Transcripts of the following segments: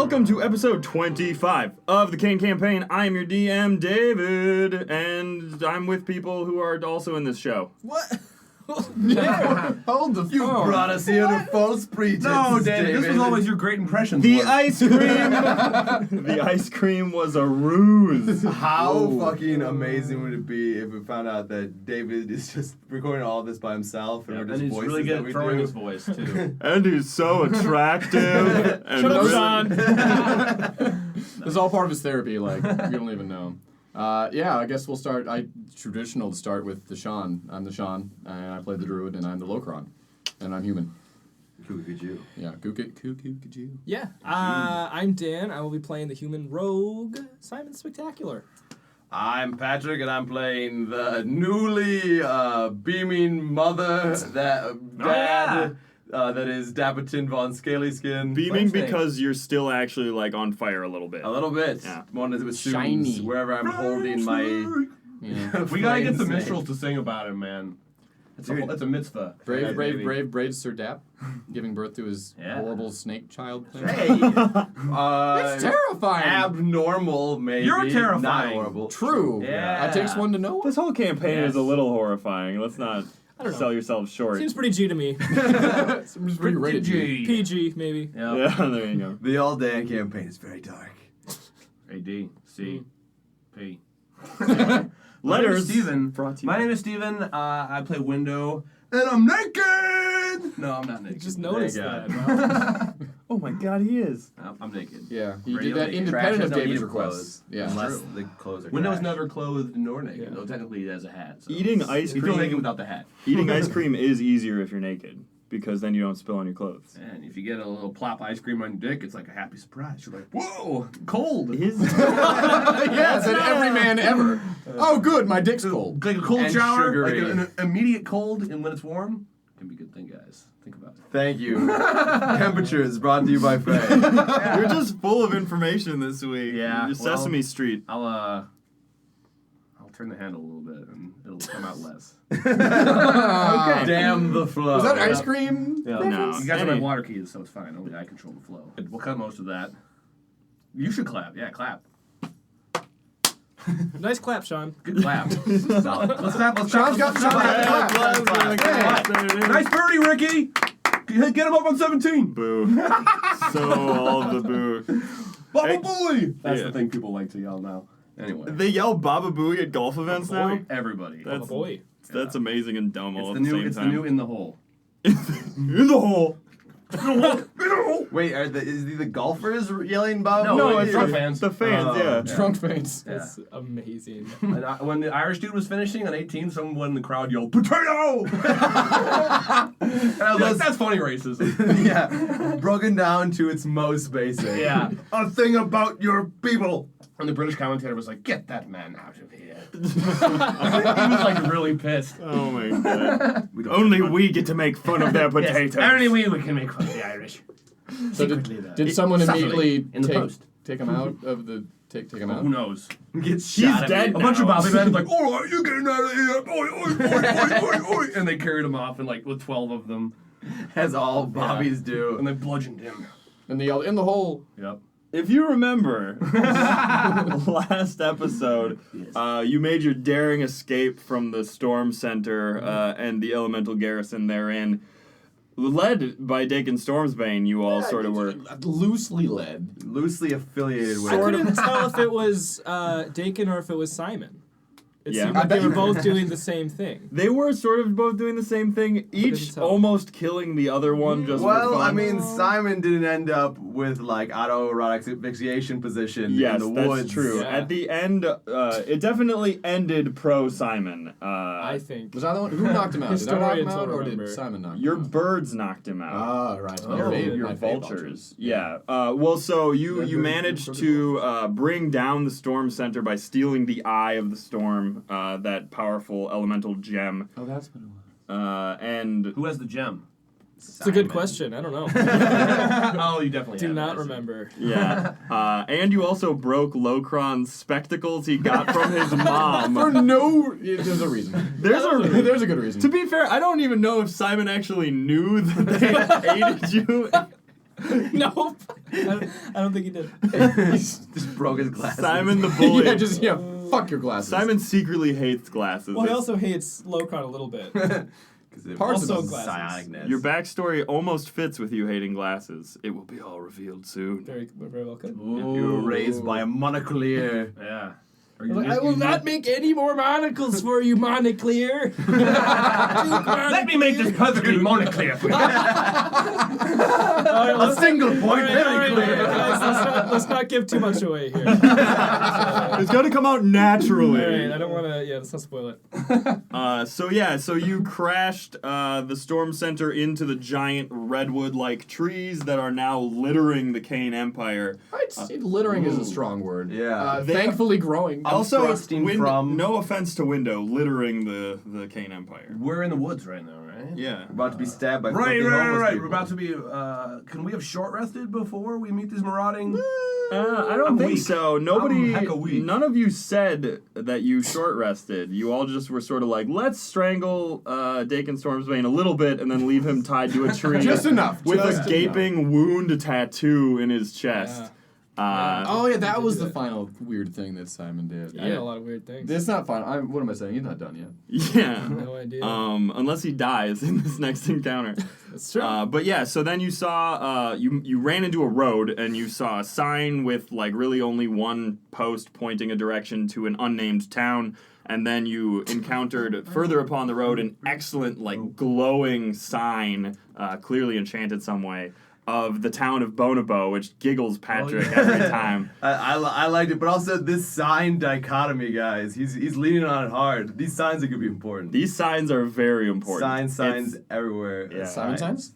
Welcome to episode 25 of the Kain campaign. I am your DM, David, and I'm with people who are also in this show. What? Hold the phone. You brought us here to false pretense. No, David, this was always your great impressions. The ice cream! The ice cream was a ruse. How fucking amazing would it be if we found out that David is just recording all of this by himself and we're just and he's voices really good that at we throwing do? his voice, too. And he's so attractive. And Shut up, really- Sean. This is all part of his therapy, like, you don't even know. Yeah, I guess we'll start. Traditional to start with the Sean. I'm the Sean, and I play the Druid, and I'm the Locron. And I'm human. Cuckoo. Yeah, Cuckoo. Yeah, I'm Dan. I will be playing the human rogue, Simon Spectacular. I'm Patrick and I'm playing the newly beaming mother that is Dabitin von Scalyskin. Beaming because you're still actually, like, on fire a little bit. A little bit. Yeah. One of the Shiny. wherever I'm holding my... Yeah. We gotta get the flames. minstrels to sing about him, man. It's a mitzvah. Brave Sir Dap, giving birth to his Yeah. horrible snake child thing. Hey! It's terrifying! Abnormal, maybe. You're terrifying. Not horrible. True. Yeah. It takes one to know. This whole campaign is Yes. a little horrifying. Let's not I don't know. sell yourselves short. Seems pretty G to me. It's pretty rated G. PG, maybe. Yep. Yeah, there you go. The All Dan campaign is very dark. A-D. C. P. Letters. Steven. Brought to you My by- name is Steven. I play Window. And I'm naked! No, I'm not naked. Just noticed Thank that. Wow. Oh my god, he is. I'm naked. Yeah, he Radio did that naked. independent Trash of has no David's need of request. clothes. Yeah. Unless True. the clothes are Window's trash. never clothed nor naked. Yeah. Though technically he has a hat. So. Eating ice You feel naked cream. without the hat. Eating ice cream is easier if you're naked because then you don't spill on your clothes. And if you get a little plop ice cream on your dick, it's like a happy surprise. You're like, whoa, cold. His Yes, and every man ever. Oh, good, my dick's cold. Like a cold And shower, sugary. like an immediate cold, and when it's warm, can be a good thing, guys. Think about it. Thank you. Temperature is brought to you by Faye. You're just full of information this week. Yeah, You're Sesame Street. I'll turn the handle a little bit, and it'll come out less. Okay. Damn the flow. Was that ice cream? Yeah. No. You guys have Any- my water keys, so it's fine. Only I control the flow. We'll cut most of that. You should clap. Yeah, clap. Nice clap, Sean. Good clap. Solid. Let's clap. Let's Sean's clap. got Let's Sean's clap. got the clap. Nice birdie, Ricky. Get him up on 17. Boo. So all of the boo. Baba Hey. Booey. That's Yeah. the thing people like to yell now. Anyway. They yell Baba Booey at golf events now? Everybody. That's, Oh boy. that's amazing and dumb all It's at the the new. same It's the time. new in the hole. In the hole. Wait, is the golfers yelling Bob? No, it's drunk the fans. the fans, Oh, yeah. Drunk face. Yeah. That's amazing. And when the Irish dude was finishing on 18, someone in the crowd yelled, "Potato!" And I was like, that's funny racism. Yeah, broken down to its most basic. Yeah. A thing about your people. And the British commentator was like, "Get that man out of here." He was like really pissed. Oh my god. Only we get to make fun of their potatoes. Yes, only we can make fun of the Irish. So Secretly, though. did someone Subtly, immediately in the post? take him out of the take him Who out? knows? Gets He's shot at dead A bunch of now. Bobby men like, "All right, you're getting out of here!" Oi, oi, oi, oi, oi, oi. And they carried him off, and like with 12 of them, as all Bobbies do. and they bludgeoned him. And they yelled, "In the hole!" Yep. If you remember, last episode, you made your daring escape from the Storm Center and the elemental garrison therein. Led by Dakin Stormsbane, you all sort of were. Loosely led. Loosely affiliated with. I couldn't tell if it was Dakin or if it was Simon. It Yeah. seemed I like they bet were you- both doing the same thing. They were sort of both doing the same thing, each tell. almost killing the other one just for Well, fun. I mean, Simon didn't end up with like autoerotic asphyxiation position yes, in the that's woods. true. Yeah. At the end, it definitely ended pro Simon. I think. Was I the one who knocked him out? Did I knock him Historians out, don't or did remember. Simon knock Your him out? birds knocked him out. Ah, right. Your vultures. Yeah. Well, so you managed to bring down the storm center by stealing the eye of the storm, that powerful elemental gem. Oh, that's what it was. And Who has the gem? It's a good question. I don't know. Oh, you definitely Do have not it, I see. remember. yeah, and you also broke Locron's spectacles he got from his mom. For no, there's a reason. There's There's a good reason. To be fair, I don't even know if Simon actually knew that they hated you. Nope. I don't think he did. Just broke his glasses. Simon the bully. Fuck your glasses. Simon secretly hates glasses. Well, he also hates Locron a little bit. Parts Also of glasses. psionicness. Your backstory almost fits with you hating glasses. It will be all revealed soon. Very well could. You were raised by a monoclear. Yeah. I will not make any more monocles for you, Monoclear. Let me make this perfectly monoclear for you. A single point, very clear. Guys, let's not give too much away here. It's got to come out naturally. All right, I don't want to. Yeah, let's not spoil it. So you crashed the Storm Center into the giant redwood-like trees that are now littering the Kain Empire. Littering is a strong word. Yeah. Thankfully growing. Also, thrusting from- no offense to Window, littering the Kain Empire. We're in the woods right now, right? Yeah. About to be stabbed by Right. filthy homeless people. We're about to be. Can we have short rested before we meet these marauding? I don't I'm think weak. so. I'm Nobody, hecka weak. none of you said that you short rested. You all just were sort of like, let's strangle Dakin Stormsbane a little bit and then leave him tied to a tree. Just enough. With just a gaping wound tattoo in his chest. Oh yeah, that was the final weird thing that Simon did. I did a lot of weird things. It's not fine. What am I saying? He's not done yet. Yeah. No idea. Unless he dies in this next encounter. That's true. But yeah, so then you saw, you ran into a road and you saw a sign with like really only one post pointing a direction to an unnamed town. And then you encountered further upon the road an excellent, like, glowing sign, clearly enchanted some way, of the Town of Bonobo, which giggles Patrick every time. I liked it, but also this sign dichotomy, guys. He's leaning on it hard. These signs are gonna be important. These signs are very important. Signs It's- everywhere. Yeah. Simon signs?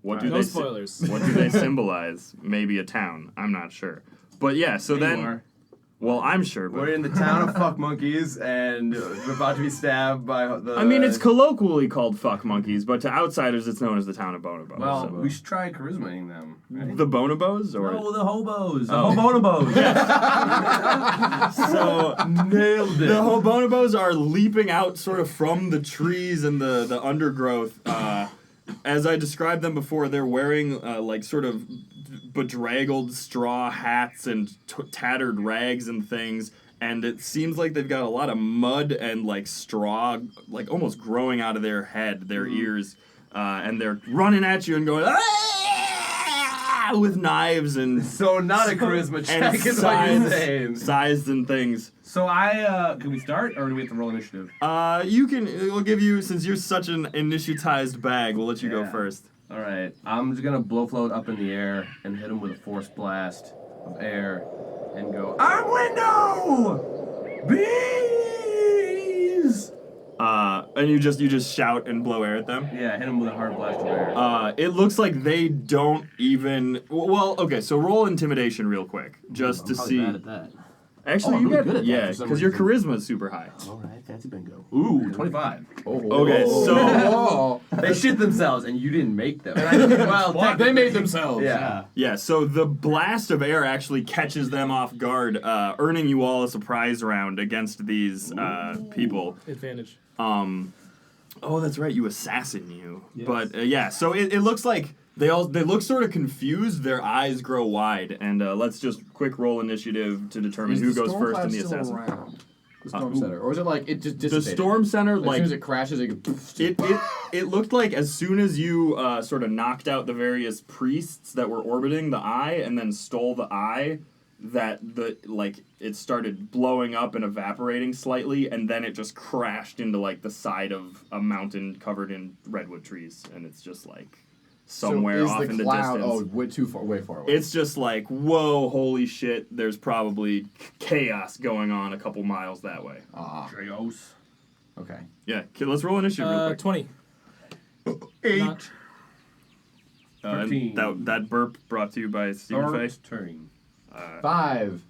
What do no they spoilers. What do they symbolize? Maybe a town. I'm not sure. But yeah, so then. Well, I'm sure. But We're in the town of fuck monkeys, and we're about to be stabbed by the. I mean, it's colloquially called fuck monkeys, but to outsiders, it's known as the Town of Bonobo. Well, so. we should try charismaing them. Right? The Bonobos, or No, the hobos. The Oh. hobonobos. so nailed it. the Bonobos are leaping out sort of from the trees and the undergrowth. As I described them before, they're wearing like sort of bedraggled straw hats and tattered rags and things. And it seems like they've got a lot of mud and like straw, like almost growing out of their head, their ears. And they're running at you and going, "Ah!" with knives and So not a charisma check is what you're saying. sized and things. So can we start, or do we have to roll initiative? We'll give you, since you're such an initiatized bag, we'll let you go Yeah. first. All right, I'm just gonna blow float up in the air and hit him with a force blast of air, and go, "I'm Window, bees!" And you just shout and blow air at them. Yeah, hit him with a hard blast of air. It looks like they don't even. Well, okay, so roll intimidation real quick, just to see. Bad at that. Actually, I'm you really got good at that yeah, for some because your reason. charisma is super high. All right, fancy bingo. Ooh, 25. Okay, so They shit themselves, and you didn't make them. Well, They made themselves. Yeah. yeah, so the blast of air actually catches them off guard, earning you all a surprise round against these people. Advantage. Oh, that's right. You assassin you. Yes. But yeah, so it looks like they look sort of confused. Their eyes grow wide, and let's just quick roll initiative to determine who goes first in the assassin. Around the storm center, or is it like it just The dissipated? storm center, As like soon as it crashes, it goes. it looked like as soon as you sort of knocked out the various priests that were orbiting the eye, and then stole the eye, that it started blowing up and evaporating slightly, and then it just crashed into like the side of a mountain covered in redwood trees, and it's just like somewhere so off is in the the cloud, distance. Oh, way far away. It's just like, whoa, holy shit! There's probably chaos going on a couple miles that way. Trios. Okay. Yeah, let's roll initiative real quick. 20. 8. Not- And 13. that burp brought to you by Stephen Fay. Turn. 5.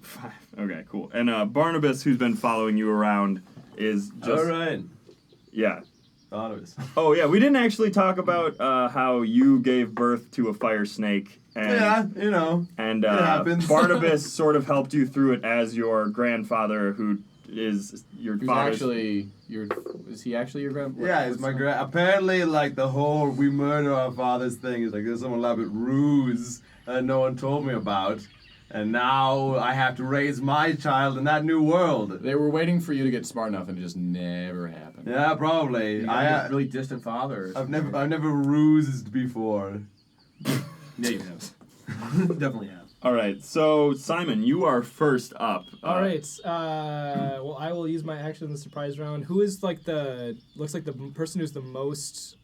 Okay, cool. And Barnabas, who's been following you around, is just All right. yeah. Barnabas. Oh yeah, we didn't actually talk about how you gave birth to a fire snake, and Yeah, you know. and it happens. Barnabas sort of helped you through it as your grandfather, who is your Who's father's... actually your? Is he actually your grandpa? Yeah, it's my apparently, like, the whole we murder our fathers thing is like there's some elaborate ruse that no one told me about. And now I have to raise my child in that new world. They were waiting for you to get smart enough, and it just never happened. Yeah, probably. You got a really distant father. Or I've something. never rused before. Yeah, you have. Definitely have. All right, so Simon, you are first up. All right. Well, I will use my action in the surprise round. Who is looks like the person who's the most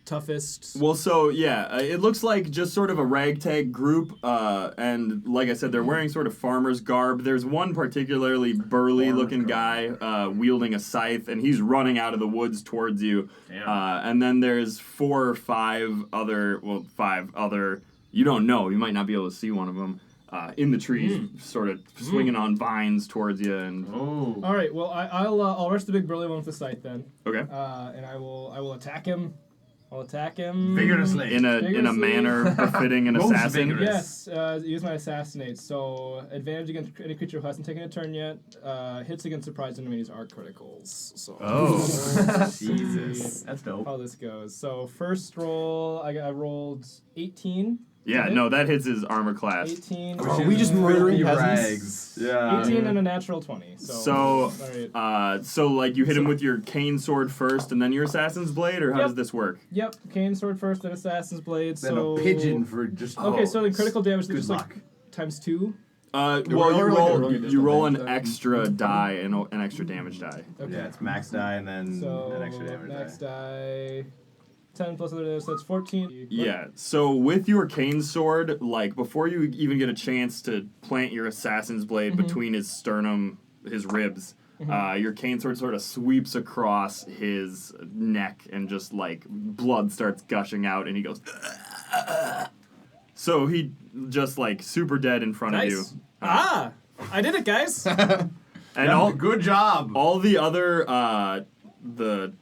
toughest? Well, so yeah, it looks like just sort of a ragtag group, and like I said, they're wearing sort of farmer's garb. There's one particularly burly-looking guy wielding a scythe, and he's running out of the woods towards you. Damn. And then there's 4 or 5 other, you don't know, you might not be able to see one of them, in the trees, sort of swinging on vines towards you. And Oh. All right. Well, I'll rush the big burly one with the scythe then, okay, and I will attack him. I'll attack him Vigorously. in a manner befitting an Most assassin. vigorous. Yes, use my assassinate. So advantage against any creature who hasn't taken a turn yet. Hits against surprised enemies are criticals. So Jesus. That's dope. how this goes. So first roll, I rolled 18. Yeah, no, that hits his armor class. 18. Are we just murdering Filthy peasants? rags. Yeah. 18 and a natural 20. So, all right. so like you hit him with your cane sword first, and then your assassin's blade, or how Yep. does this work? Yep, Kain sword first, then assassin's blade. Then So a pigeon for just. Okay, so the critical damage is Good just luck. like times 2. Well, we you roll roll an you roll an additional damage extra die and an extra damage die. Okay. Yeah, it's max die and then So an extra damage next die. die 10 plus other damage, so that's 14. Yeah. So with your cane sword, like before you even get a chance to plant your assassin's blade between his sternum, his ribs, your cane sword sort of sweeps across his neck, and just like blood starts gushing out, and he goes. So he just like super dead in front of you. Nice. I did it, guys. And Yeah, good job. all the other the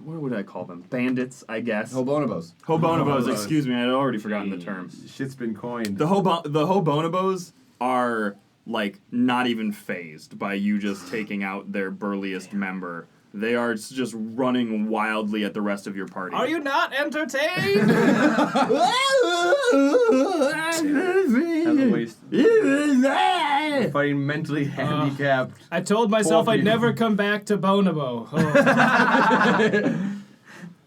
what would I call them? Bandits, I guess. Hobonobos. Hobonobos, Hobonobos. excuse me, I had already forgotten the term. Shit's been coined. The Hobonobos are like not even phased by you just taking out their burliest member. They are just running wildly at the rest of your party. Are you not entertained? That's a waste. Fighting mentally handicapped. I told myself Poor I'd people. never come back to Bonobo. Oh,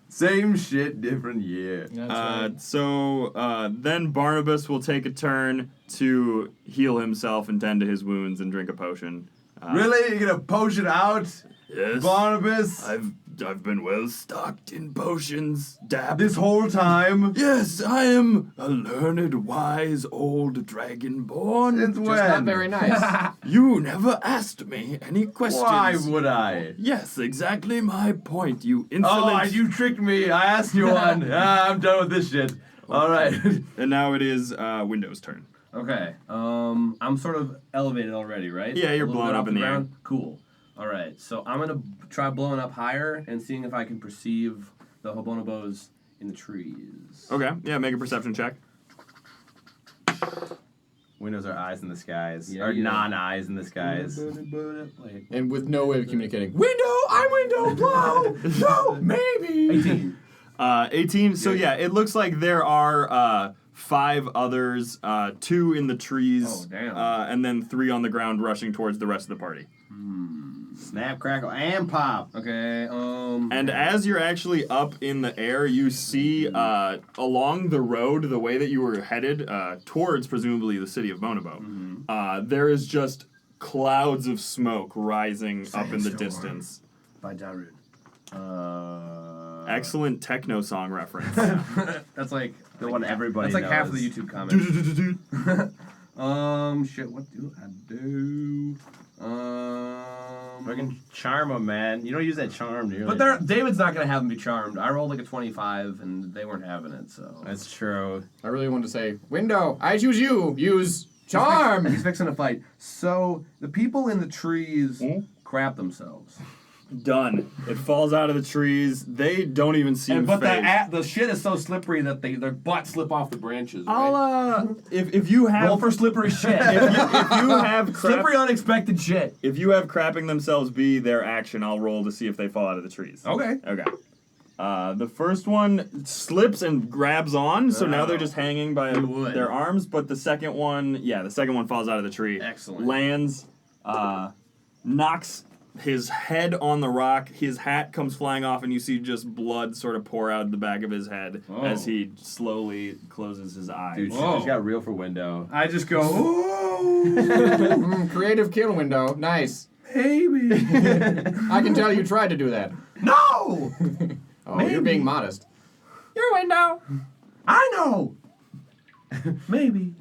Same shit, different year. that's right. So then Barnabas will take a turn to heal himself and tend to his wounds and drink a potion. Really? You're gonna potion out, Yes. Barnabas? I've been well stocked in potions, Dab. This whole time? Yes, I am a learned, wise old dragonborn. Since when? Just not very nice. You never asked me any questions. Why would I? Yes, exactly my point, you insolent. Oh, you tricked me. I asked you one. I'm done with this shit. All right. And now it is Window's turn. Okay. I'm sort of elevated already, right? Yeah, you're A little blown bit up off in the air. ground? Cool. All right. So I'm gonna try blowing up higher and seeing if I can perceive the Hobonobos in the trees. Okay, yeah, make a perception check. Windows are eyes in the skies. Yeah, or yeah. non-eyes in the skies. Wait. And with no way of communicating. Window, I'm window, blow. No, maybe. 18. 18. So yeah, it looks like there are 5 others, 2 in the trees, Oh, damn. and then 3 on the ground rushing towards the rest of the party. Snap, crackle, and pop. Okay. And as you're actually up in the air, you see along the road, the way that you were headed towards presumably the city of Bonobo, there is just clouds of smoke rising up in the Sandstorm. distance. by Darude. Excellent techno song reference. That's like The one everybody That's like half of knows. the YouTube comments. Shit. What do I do? Fucking charm 'em, man. You don't use that charm, do you? But David's not gonna have him be charmed. I rolled like a 25, and they weren't having it. So That's true. I really wanted to say, window, I choose you. Use charm. He's fixing a fight. So the people in the trees crap themselves. Done. It falls out of the trees. They don't even seem But phased. the shit is so slippery that their butts slip off the branches. Right? I'll if you have roll for slippery shit. if you have Slippery, unexpected shit. if you have crapping themselves be their action, I'll roll to see if they fall out of the trees. Okay. Okay. The first one slips and grabs on, so now they're just hanging by would. their arms. But the second one, the second one falls out of the tree. Excellent. Lands, knocks his head on the rock. His hat comes flying off, and you see just blood sort of pour out the back of his head as he slowly closes his eyes. Dude, she Whoa. just got real for window. I just go, ooh, Creative kill window. Nice. baby. I can tell you tried to do that. No! Oh, you're being modest. Your window. I know! Maybe.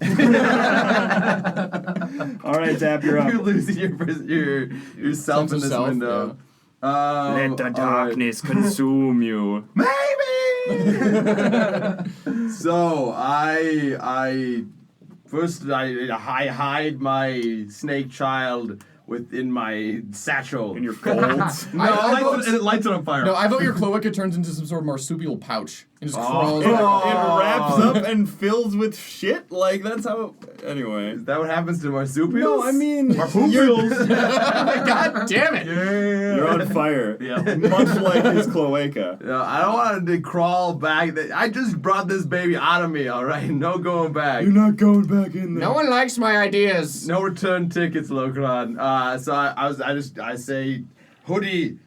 All right, Tap, you're up. You're losing yourself Sense in of this self, window. Let the all right. darkness consume you. Maybe! So I hide my snake child within my satchel. In your folds. No, I it lights it on fire. No, I thought your cloaca turns into some sort of marsupial pouch and just crawls. It back. wraps up and fills with shit. Like, that's how... Anyway. Is that what happens to marsupials? No, I mean... God damn it! You're on fire. Yeah. Much like his cloaca. No, I don't want to crawl back. I just brought this baby out of me, all right? No going back. You're not going back in there. No one likes my ideas. No return tickets, Locron. So I say, Hoodie,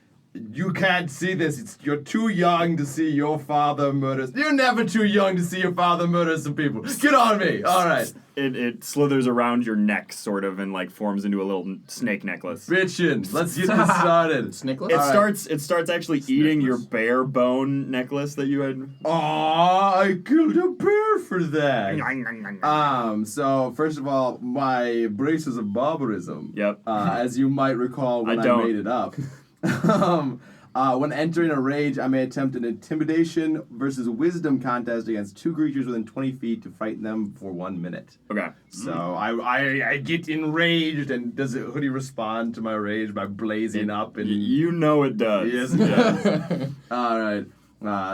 you can't see this. You're too young to see your father murder. You're never too young to see your father murder some people. Get on me. All right. It slithers around your neck, sort of, and like forms into a little snake necklace. Bitchin'. Let's get this started. Snickless? It starts actually eating your bear bone necklace that you had. Aw, I killed a bear for that. So first of all, my braces of barbarism. Yep. As you might recall when I I don't. made it up. When entering a rage, I may attempt an intimidation versus wisdom contest against two creatures within 20 feet to fight them for 1 minute. Okay. So I get enraged, and does Hoodie respond to my rage by blazing up? And You know it does. yes, it does. All right.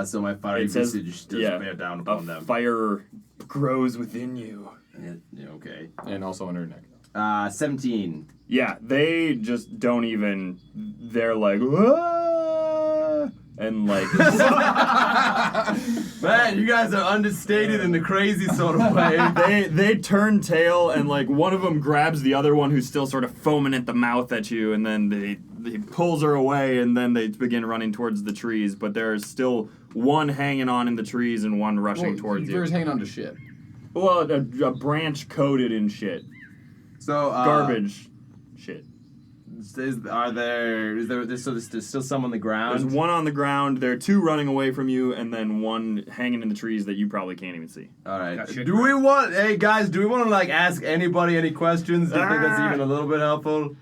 So my fiery It says, visage does bear down upon a them. fire grows within you. Yeah, okay. And also on her neck. 17. Yeah, they just don't even. They're like, "Whoa!" And like. Man, you guys are understated in the crazy sort of way. They turn tail, and like one of them grabs the other one who's still sort of foaming at the mouth at you, and then he pulls her away, and then they begin running towards the trees. But there's still one hanging on in the trees and one rushing towards you. He's hanging on to shit. Well, a branch coated in shit, So garbage, shit. There's still some on the ground? There's one on the ground. There are two running away from you, and then one hanging in the trees that you probably can't even see. All right. Got shit Do we want to like ask anybody any questions? Do you think that's even a little bit helpful?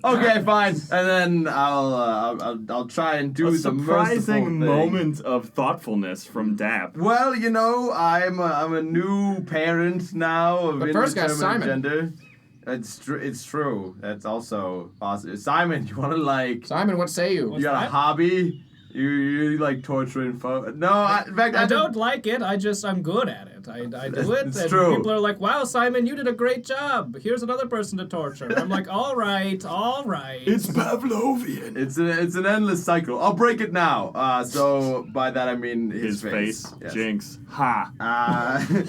Okay, fine. And then I'll try and do A the merciful surprising thing. moment of thoughtfulness from Dap. Well, you know, I'm a new parent now of But first, guys, indeterminate Simon. gender. It's true. That's also possible. Simon, you want to like? Simon, what say you? You got a that? hobby? You like torturing folks? No, in fact, I don't like it. I'm good at it. I do it, It's and true. people are like, "Wow, Simon, you did a great job. Here's another person to torture." I'm like, "All right." Pavlovian. It's an endless cycle. I'll break it now. So by that I mean his face. Yes. Jinx. Ha.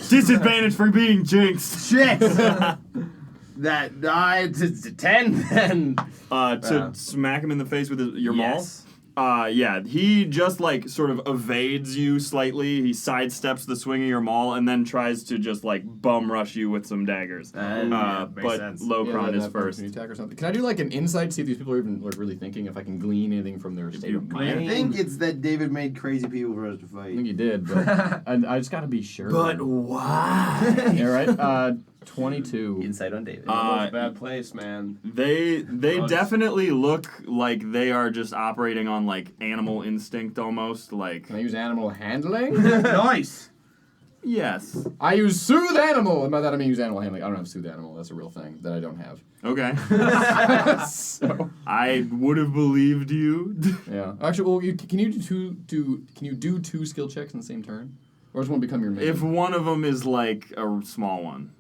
Disadvantage for being jinxed. shit. That it's 10 then. To smack him in the face with your Yes. maul. Yeah, he just like sort of evades you slightly. He sidesteps the swing of your maul and then tries to just like bum rush you with some daggers. Makes But sense. Locron is that first. opportunity attack or something. Can I do like an insight, see if these people are even like really thinking, if I can glean anything from their state of mind? I think it's that David made crazy people for us to I fight. think you did, but I just gotta be sure. why? Yeah, right? 22. Insight on David. Almost a bad place, man. They Gross. definitely look like they are just operating on like animal instinct almost. Like Can I use animal handling? Nice. Yes. I use soothe animal, and by that I mean use animal handling. I don't have soothe animal. That's a real thing that I don't have. Okay. So, I would have believed you. yeah. Actually, well, can you do two skill checks in the same turn, or does one become your main? If one of them is like a small one.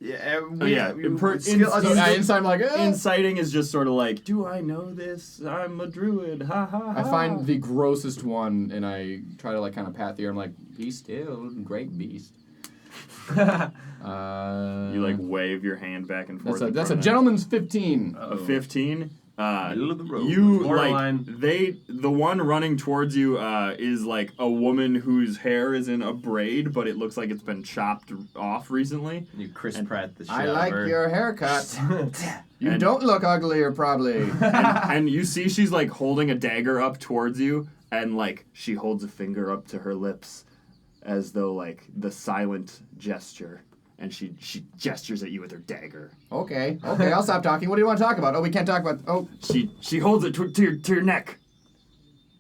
Yeah, Inside, I'm like, Inciting is just sort of like, do I know this? I'm a druid. Ha ha ha. I find the grossest one, and I try to like kind of pat the air. I'm like, be still, great beast. You like wave your hand back and forth. That's a gentleman's 15. A 15. Middle of the road. You Borderline. like the one running towards you is like a woman whose hair is in a braid, but it looks like it's been chopped off recently. You Chris Pratt the shit I out like of her. your haircut. You don't look uglier, probably. And you see she's like holding a dagger up towards you, and like she holds a finger up to her lips, as though like the silent gesture. And she gestures at you with her dagger. Okay, I'll stop talking. What do you want to talk about? Oh, we can't talk about. Oh, She holds it to your neck,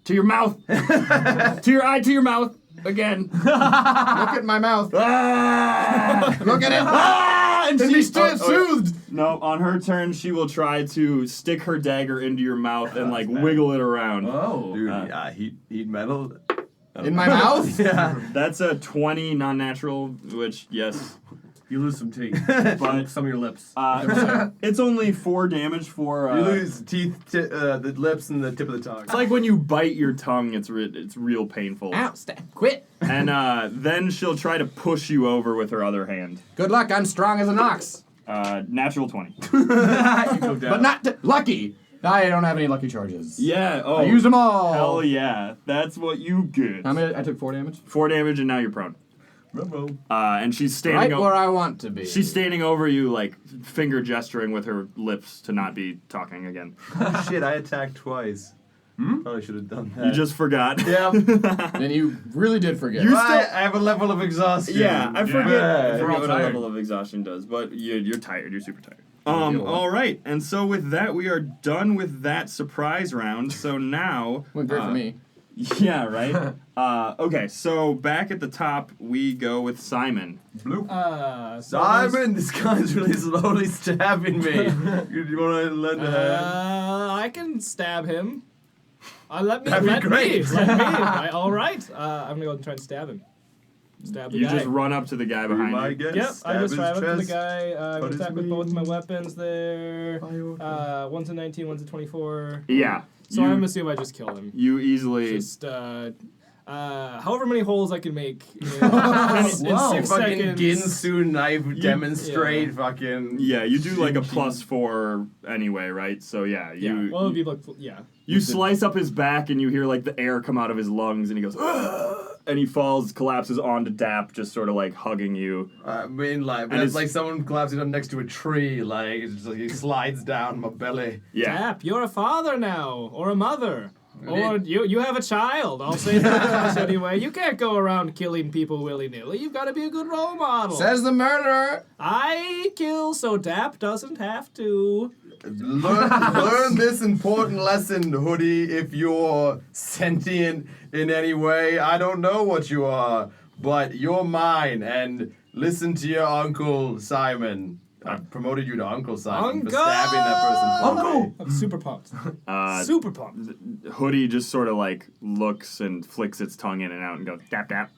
to your mouth, to your eye, to your mouth again. look at my mouth. Ah! Look at it. Ah! And Be she still soothed. No, on her turn, she will try to stick her dagger into your mouth and like wiggle it around. Oh. Dude, heat metal. In my mouth? Yeah. That's a 20 non-natural, which yes, You lose some teeth. but Some of your lips. it's only 4 damage for. You lose teeth, the lips, and the tip of the tongue. It's like when you bite your tongue. It's real painful. Ow, quit. And then she'll try to push you over with her other hand. Good luck. I'm strong as an ox. Natural 20. You go down. But not lucky. I don't have any lucky charges. Yeah. Oh. I used them all. Hell yeah. That's what you get. How many? I took 4 damage. 4 damage and now you're prone. And she's standing. Right where I want to be. She's standing over you, like finger gesturing with her lips to not be talking again. Oh shit! I attacked twice. Probably should have done that. You just forgot. Yeah. And you really did forget. You I have a level of exhaustion. Yeah, I forget. Yeah. I forget what a tired. level of exhaustion does, but you're tired. You're super tired. All right, and so with that, we are done with that surprise round. So now, Went great for me. Yeah, right. Okay, so back at the top, we go with Simon. Simon, this guy's really slowly stabbing me. You want to lend a hand? I can stab him. Let me. That'd be Let great. me. All right. I'm gonna go and try and stab him. Stab the You guy. just run up to the guy Be behind my you. guess. Yep, Stab I just his drive up to the chest. guy. I'm Cut gonna his attack with both wing. my weapons there. One's a 19, one's a 24. Yeah. So I'm assuming I just kill him. You easily. Just however many holes I can make in, in Wow. 6 Fucking seconds. Ginsu knife demonstrate fucking. Yeah, you do like a +4 anyway, right? So yeah, Yeah. you Well, it would be like you slice up his back and you hear like the air come out of his lungs and he goes, "Ugh!" And he falls, collapses onto Dap, just sort of like hugging you. I mean, like, And it's it's- like someone collapsing up next to a tree. Like, it's just like he slides down my belly. Yeah. Dap, you're a father now, or a mother. Or you have a child. I'll say that anyway. You can't go around killing people willy-nilly. You've got to be a good role model. Says the murderer. I kill so Dap doesn't have to. Learn this important lesson, Hoodie. If you're sentient in any way, I don't know what you are, but you're mine. And listen to your Uncle Simon. I promoted you to Uncle Simon for Uncle! stabbing that person. Uncle! I'm super pumped. Uh, Super pumped. Hoodie just sort of like looks and flicks its tongue in and out and goes, Dap, Dap.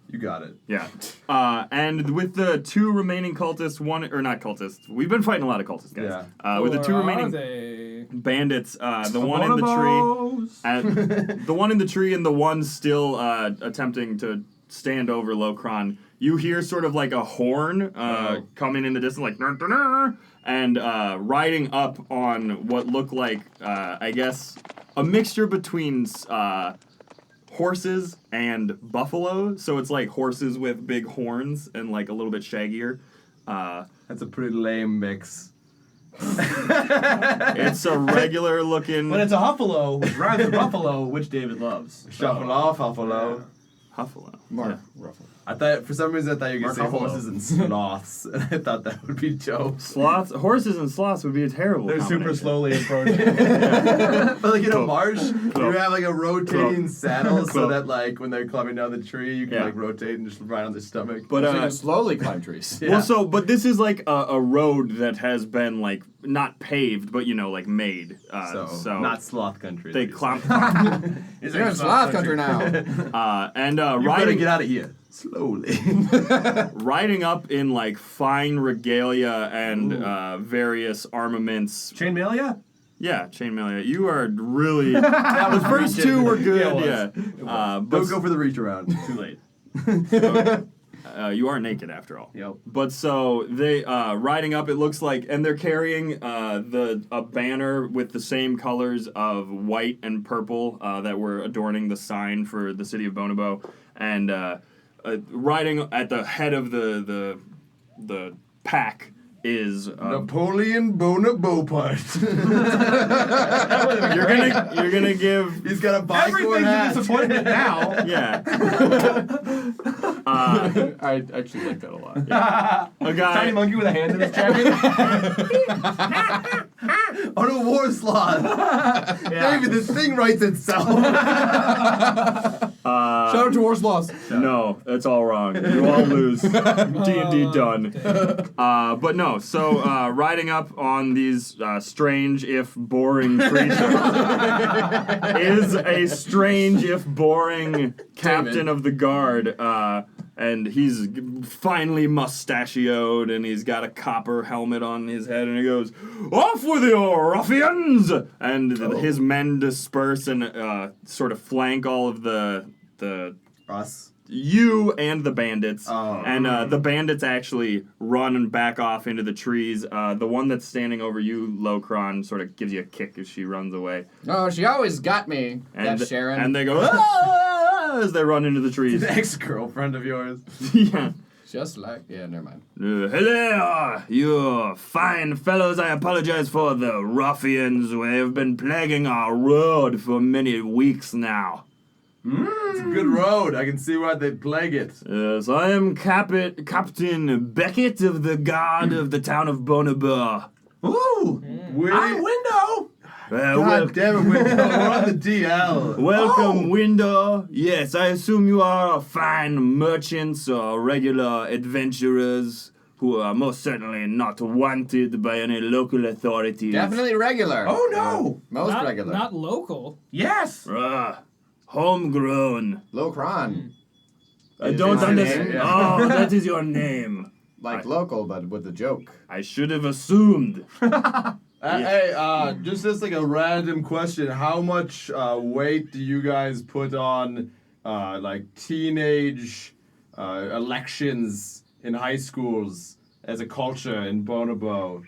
You got it. Yeah. And with the 2 remaining cultists, not cultists, we've been fighting a lot of cultists, guys. Yeah. With the 2 Or are remaining they? bandits, the one in the tree, and the one in the tree and the one still attempting to stand over Locron, you hear sort of like a horn coming in the distance, like, "Dur, dur, dur," and riding up on what look like, I guess, a mixture between horses and buffalo. So it's like horses with big horns and like a little bit shaggier. That's a pretty lame mix. It's a regular looking But it's a Huffalo, which rhymes with Buffalo, which David loves. Shuffle off, Huffalo. Huffalo. Mark Yeah. Ruffalo. I thought for some reason you were going to Mark say Ruffalo. horses and sloths, and I thought that would be Joe. Horses and sloths would be a terrible They're super combination. slowly approaching. But like in a Club. marsh, you have like a rotating saddle so Club. that like when they're climbing down the tree, you can Yeah. like rotate and just ride on their stomach. But So you can slowly climb trees. Yeah. well, but this is like a road that has been like not paved, but like made. So not sloth country. they please. climb. You're in sloth country now. And You better riding get out of here slowly. riding up in like fine regalia and various armaments. Chainmail, yeah? Yeah, chainmail. You are really the first two were good. Yeah, it Yeah, but Don't go for the reach around. Too late. you are naked after all. Yep. But so they riding up, it looks like, and they're carrying a banner with the same colors of white and purple that were adorning the sign for the city of Bonobo, and riding at the head of the pack is Napoleon Bonaparte. you're gonna give He's got a bicorn Everything's a hat. disappointment now. yeah I actually like that a lot. a guy. Tiny monkey with a hand in his jacket. On a war sloth. David, this thing writes itself. Shout out to Warslaws. No, that's all wrong. You all lose. D&D done. But no, so riding up on these strange if boring creatures is a strange if boring captain of the guard. And he's finely mustachioed, and he's got a copper helmet on his head, and he goes, "Off with you, ruffians!" And his men disperse and sort of flank all of the Us. you and the bandits. Oh. And the bandits actually run and back off into the trees. The one that's standing over you, Locron, sort of gives you a kick as she runs away. No, she always got me. And, That's Sharon. And they go, "Ah!" as they run into the trees. An ex-girlfriend of yours. Yeah. Just like, yeah, never mind. Hello, you fine fellows. I apologize for the ruffians who have been plaguing our road for many weeks now. It's a good road. I can see why they plague it. Yes, I am Captain Beckett of the Guard of the Town of Bonobo. Ooh! I'm Window. God damn it, Window. We're on the DL. Welcome, Window. Yes, I assume you are fine merchants or regular adventurers who are most certainly not wanted by any local authorities. Definitely regular. Oh, no. Most Not, regular. not local. Yes. Homegrown. Locron. I Is don't my understand. name? Oh, that is your name. Like local, but with the joke. I should have assumed. Hey, just as like a random question, how much weight do you guys put on like teenage elections in high schools as a culture in Bonobo?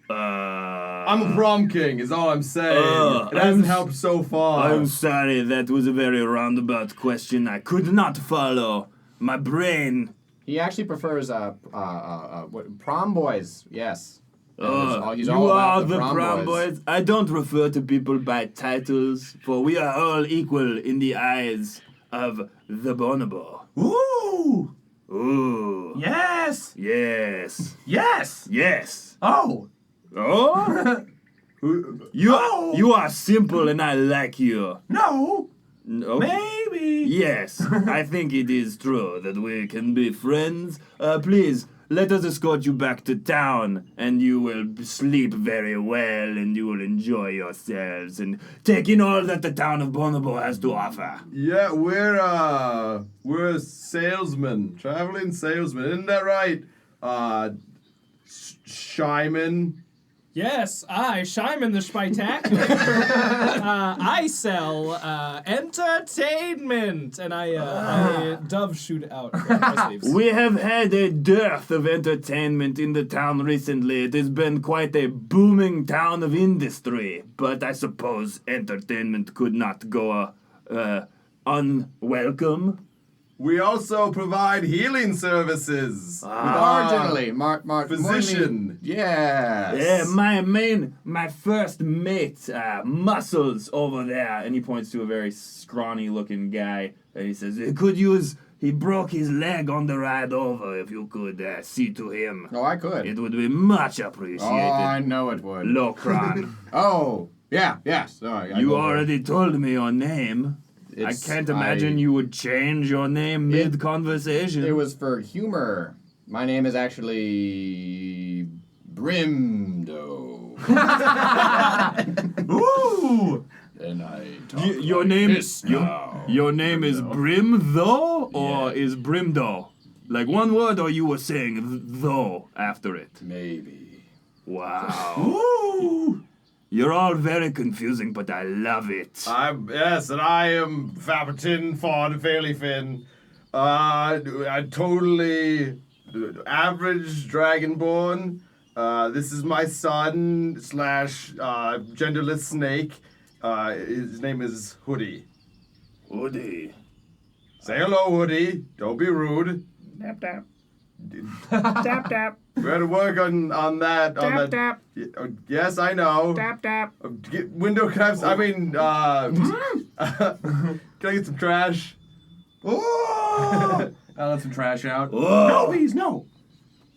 I'm a prom king, is all I'm saying. It hasn't helped so far. I'm sorry, that was a very roundabout question. I could not follow. My brain. He actually prefers prom boys. Yes. He's You all about are the prom boys. I don't refer to people by titles, for we are all equal in the eyes of the Bonobo. Ooh. Ooh. Yes. Yes. Yes. Yes. Oh. Oh? You are simple and I like you. No. No. Maybe. Yes, I think it is true that we can be friends. Please, let us escort you back to town, and you will sleep very well, and you will enjoy yourselves, and take in all that the town of Bonobo has to offer. Yeah, we're salesmen, traveling salesmen, isn't that right? Shyman. Yes, I, Shyman the Spectacular. I sell entertainment, and I dove shoot out my sleeves. We have had a dearth of entertainment in the town recently. It has been quite a booming town of industry, but I suppose entertainment could not go unwelcome. We also provide healing services. Marginally. Physician. Yes. Yeah, my first mate, Muscles over there, and he points to a very scrawny looking guy, and he says, could use He broke his leg on the ride over. If you could see to him, Oh, I could. it would be much Oh, I appreciated. know it would. Lokran, Oh, yeah, yes. Oh, I you go for it. already told me your name. It's- I can't imagine you would change your name mid-conversation. It was for humor. My name is actually Brimdo. Ooh! And I talk Your like name this now. Your name is Brim though, or is Brimdo? Like one word, or you were saying though after it? Maybe. Wow. Ooh! You're all very confusing, but I love it. Yes, and I am Fapperton Fawn Fairlyfin. I totally average dragonborn. This is my son / genderless snake. His name is Hoodie. Woody. Say hello, Hoodie. Don't be rude. Tap tap. Tap tap. We had to work on that. Tap tap. Yes, I know. Tap tap. Window caps. I mean, can I get some trash? Oh! I'll let some trash out. Oh. No, bees, no.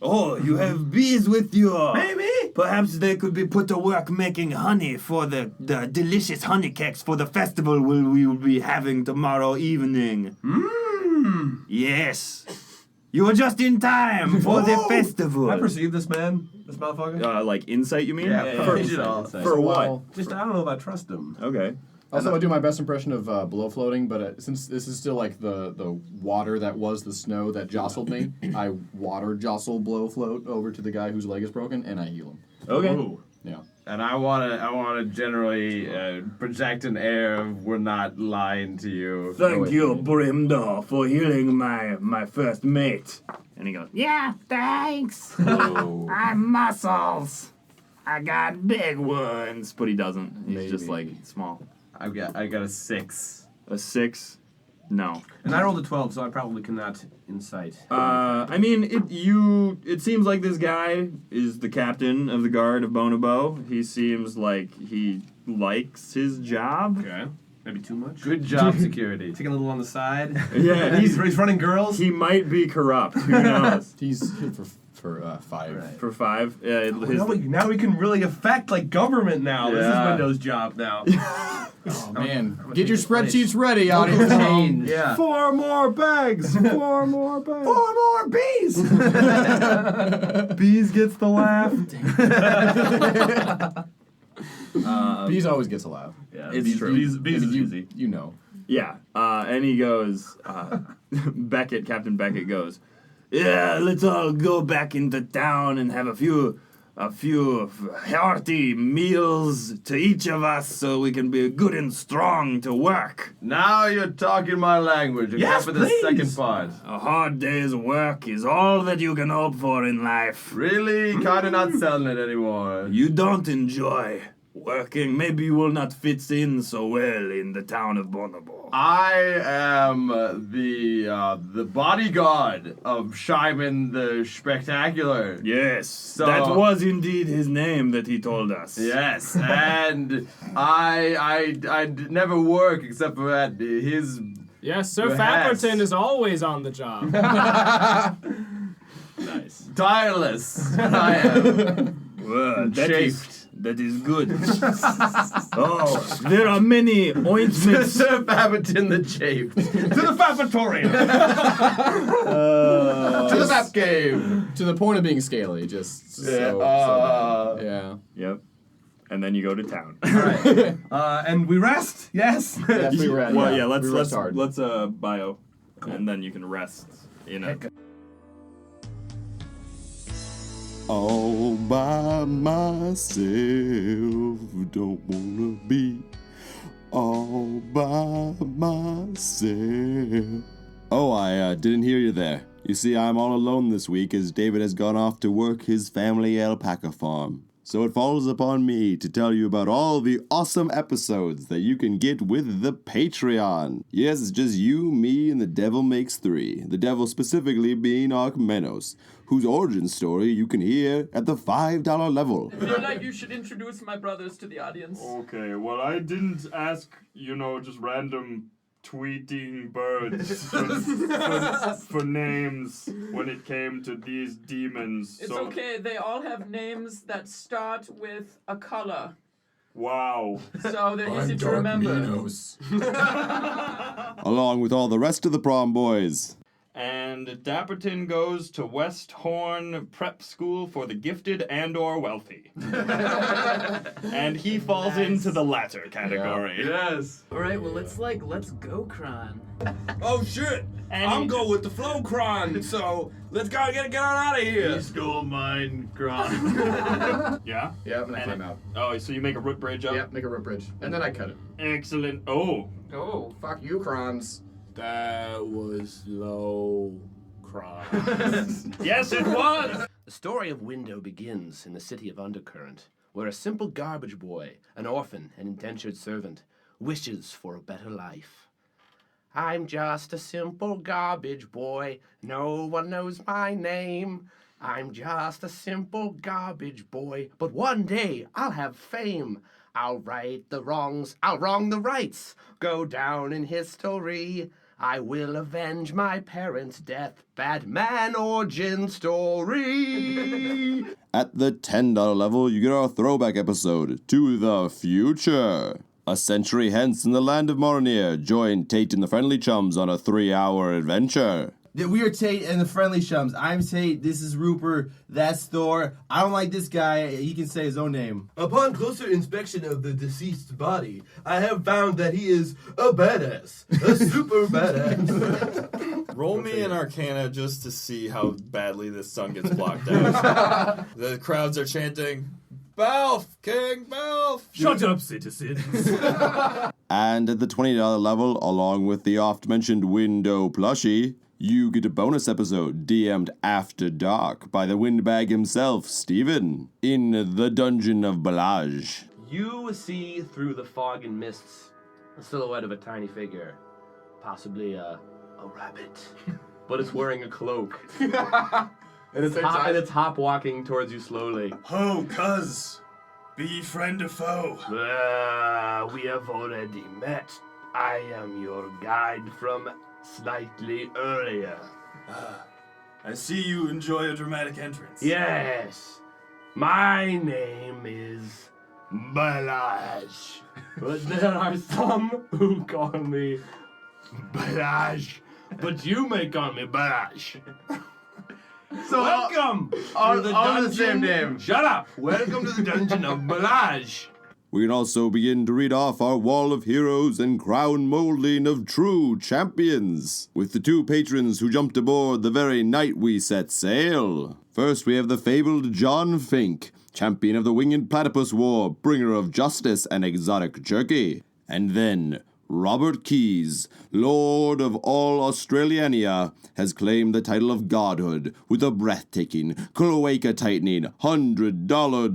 Oh, you have bees with you. Maybe. Perhaps they could be put to work making honey for the delicious honey cakes for the festival we will be having tomorrow evening. Mmm. Yes. You are just in time for the Whoa. festival. I perceive this man, this motherfucker. Like insight, you mean? Yeah, For, digital. for what? Just, I don't know if I trust him. Okay. Also, I do my best impression of blow floating, but since this is still like the water that was the snow that jostled me, I water jostle blow float over to the guy whose leg is broken, and I heal him. Okay. Ooh. Yeah. And I wanna generally project an air of we're not lying to you. Thank you, Brimdo, for healing my first mate. And he goes, Yeah, thanks. Oh. I'm muscles. I got big ones. But he doesn't. He's just like Maybe. small. I got a 6. A 6? No. And I rolled a 12, so I probably cannot incite. I mean, it seems like this guy is the captain of the guard of Bonobo. He seems like he likes his job. Okay. Maybe too much. Good job, security. Taking a little on the side. Yeah, he's running girls. he might be corrupt. Who knows? He's for 5. Right. For 5, Now we can really affect like government now. This is Yeah. Windows' job now. Oh man, gonna get your take place. spreadsheets ready, audience. Change. Yeah. 4 more bags. 4 more bags. 4 more bees. Bees gets the laugh. Bees always gets a laugh. Yeah, It's bees, true. Bees is you, easy. You know. Yeah, and he goes, Captain Beckett goes, yeah, let's all go back into town and have a few hearty meals to each of us so we can be good and strong to work. Now you're talking my language, except Yes, for the please. second part. A hard day's work is all that you can hope for in life. Really? Kinda not selling it anymore. You don't enjoy working, maybe you will not fit in so well in the town of Bonobo. I am the bodyguard of Shyman the Spectacular. Yes, that was indeed his name that he told us. Yes, and I never work except for at his. Yes, Sir Yes. Fapperton is always on the job. Nice. Tireless. I am. Well, Chafed. that is good. Oh, there are many ointments. Sir Babington the Chafed. To the Fapatorium. To the map game. To the point of being scaly, just so yeah. Yep. And then you go to town. Alright. And we rest? Yes? Yes, we read. Well, yeah, let's we rest hard. let's bio, and then you can rest. All by myself, don't wanna be all by myself. Oh, I didn't hear you there. You see, I'm all alone this week as David has gone off to work his family alpaca farm. So it falls upon me to tell you about all the awesome episodes that you can get with the Patreon. Yes, it's just you, me, and the Devil Makes 3. The devil specifically being Archmenos, whose origin story you can hear at the $5 level. I feel like you should introduce my brothers to the audience. Okay, well, I didn't ask, just random tweeting birds for names when it came to these demons. It's okay. They all have names that start with a color. Wow. So they're easy to Dark remember. Minos. Along with all the rest of the prom boys. And Dapperton goes to West Horn Prep School for the Gifted and or Wealthy. And he falls into the latter category. Yes. All right, well, let's go, Kron. Oh shit! And I'm he- going with the flow cron, so let's go get on out of here. Stole mine, Gron. Yeah? Yep, and I And climb out. Oh, so you make a root bridge up? Yep, make a rope bridge. And then I cut it. Excellent. Oh. Oh. Fuck you, Crons. That was low cry. Yes, it was! The story of Window begins in the city of Undercurrent, where a simple garbage boy, an orphan, an indentured servant, wishes for a better life. I'm just a simple garbage boy, no one knows my name. I'm just a simple garbage boy, but one day I'll have fame. I'll right the wrongs, I'll wrong the rights, go down in history. I will avenge my parents' death, Batman origin story. At the $10 level, you get our throwback episode, To the Future. A century hence in the land of Moronir, join Tate and the Friendly Chums on a 3-hour adventure. We are Tate and the Friendly Chums. I'm Tate, this is Rupert, that's Thor. I don't like this guy, he can say his own name. Upon closer inspection of the deceased's body, I have found that he is a badass. A super badass. Roll me an Arcana just to see how badly this song gets blocked out. The crowds are chanting, Balf! King Balf! Shut up, citizens. And at the $20 level, along with the oft-mentioned Window plushie, you get a bonus episode DM'd After Dark by the windbag himself, Steven, in the Dungeon of Balaj. You see through the fog and mists the silhouette of a tiny figure, possibly a rabbit, but it's wearing a cloak. And it's hop walking towards you slowly. Ho, cuz, be ye friend or foe? We have already met. I am your guide from slightly earlier. I see you enjoy a dramatic entrance. Yes, my name is Balaj, but there are some who call me Balaj, but you may call me Balaj. So welcome all to the the dungeon. same name. Shut up. Welcome to the dungeon of Balaj. We can also begin to read off our wall of heroes and crown molding of true champions, with the 2 patrons who jumped aboard the very night we set sail. First, we have the fabled John Fink, champion of the Winged Platypus War, bringer of justice and exotic jerky. And then, Robert Keyes, Lord of all Australiania, has claimed the title of godhood with a breathtaking, cloaca-tightening $100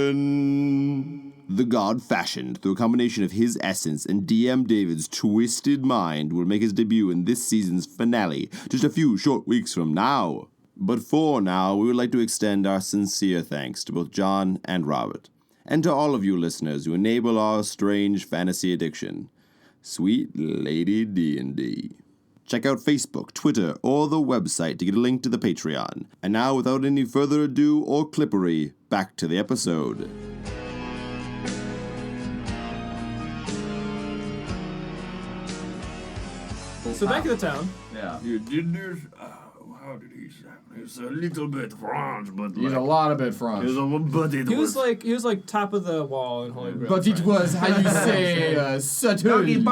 donation. The god fashioned through a combination of his essence and DM David's twisted mind will make his debut in this season's finale just a few short weeks from now. But for now, we would like to extend our sincere thanks to both John and Robert, and to all of you listeners who enable our strange fantasy addiction. Sweet Lady D&D. Check out Facebook, Twitter, or the website to get a link to the Patreon. And now, without any further ado or clippery, back to the episode. So back at the town. Yeah. You did this? How did he sound? It's a little bit French, but He's a lot of bit French. but it He was like top of the wall in Holy Grail. But it was, how you say, subtle. But it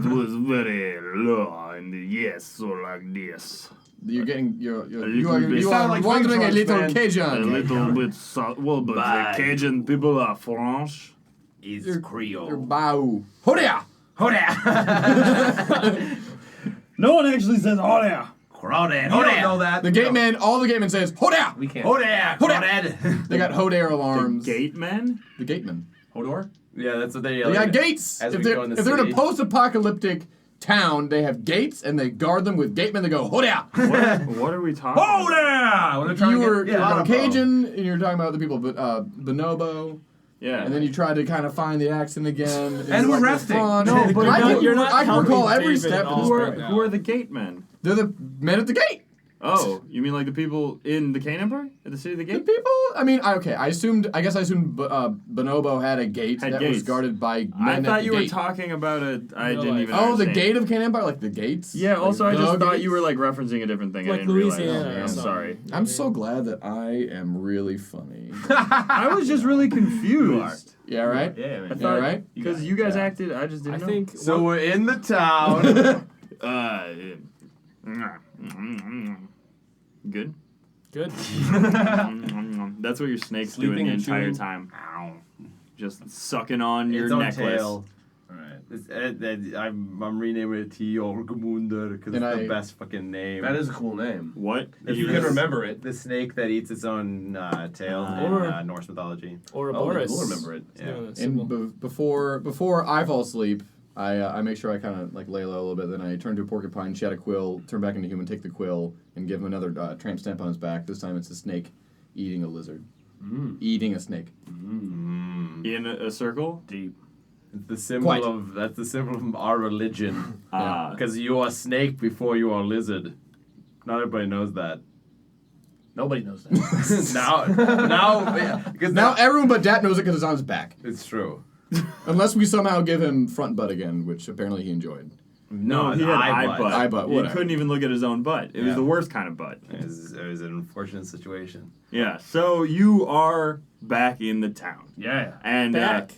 was very low, and yes, so like this. You're getting, you little are, bit. you Sound are like wandering a French little man. Cajun. A little bit well, but Bye. the Cajun people are French. Is You're Creole. bow. Hodia! No one actually says, oh yeah. Crawdad. You don't know that. The gate man, all the gate man says, Hodia! We can't. Crawdad. They got Hodare alarms. Gate men? The gateman. Hodor? Yeah, that's what they yell. They got gates. As If we they're, go in the if they're in a city. post-apocalyptic town, they have gates and they guard them with gatemen. They go, Hodia! What are we talking Oh about? yeah! What are we trying You to were get? you're Yeah, Cajun, and you're talking about the people, but Bonobo, Yeah. And then you try to kind of find the accent again. And we're resting. No, but you're not I can helping recall every David step. at all. who are the gate men? They're the men at the gate. Oh, you mean like the people in the Kain Empire? At the city of the The gate? people. I mean, I assumed Bonobo had a gate Had that gates. was guarded by men I at thought the you were gate. talking about a. I No, didn't like- even. Oh, the understand. gate of Kain Empire, like the gates. Yeah. Like Also, I just the thought gates? you were like referencing a different thing. I Like didn't realize. Louisiana or I'm something. sorry. I'm so glad that I am really funny. I was just really confused. Yeah, right. Yeah, I man. Yeah, thought, right? Because you guys acted. I just I didn't know. think. So we're in the town. Good. Good. That's what your snake's Sleeping doing the and entire chewing. time. Just sucking on your Its own necklace. tail. I'm renaming it T. Orgemunder because And it's I- the best fucking name. That is a cool name. What? If you can remember it. The snake that eats its own tail Or- in Norse mythology. Ouroboros. We'll remember it. Yeah. And before I fall asleep, I make sure I kind of like lay low a little bit. Then I turn to a porcupine, shed a quill, turn back into human, take the quill, and give him another tramp stamp on his back. This time it's a snake eating a lizard. Eating a snake. In a circle? Deep. It's the symbol Quite. of that's the symbol of our religion. Ah. Because you are snake before you are lizard. Not everybody knows that. Nobody knows that. Because Now everyone but Dat knows it because it's on his back. it's true. Unless we somehow give him front butt again, which apparently he enjoyed. No, he an had eye eye butt. Eye butt, He whatever. couldn't even look at his own butt. It was Yeah. the worst kind of butt. It was an unfortunate situation. Yeah. So you are back in the town. Yeah. And Back.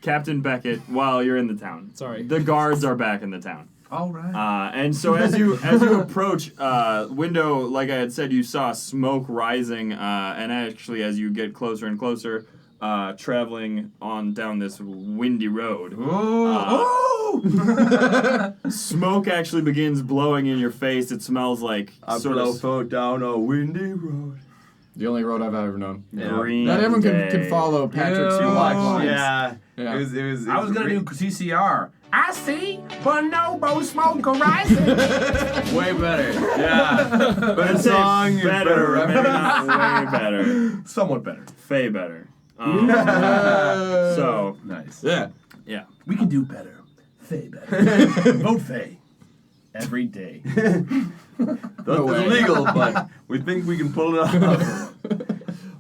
Captain Beckett, while you're in the town. Sorry. The guards are back in the town. All right. And so as you approach window, like I had said, you saw smoke rising, and actually as you get closer and closer, traveling on down this windy road, smoke actually begins blowing in your face. It smells like I sort blow of folk down a windy road. The only road I've ever known. green. Not everyone day. can follow Patrick's Yeah. black lines. Yeah. Yeah. It was I was gonna do CCR. I see Bonobo smoke rising. way better. Yeah. But I'd the say song is better, better. maybe not way better. Somewhat better. Fay better. So Nice. Yeah. yeah. We can do better. Faye better. Vote Faye. Every day. That's way. illegal, but we think we can pull it off.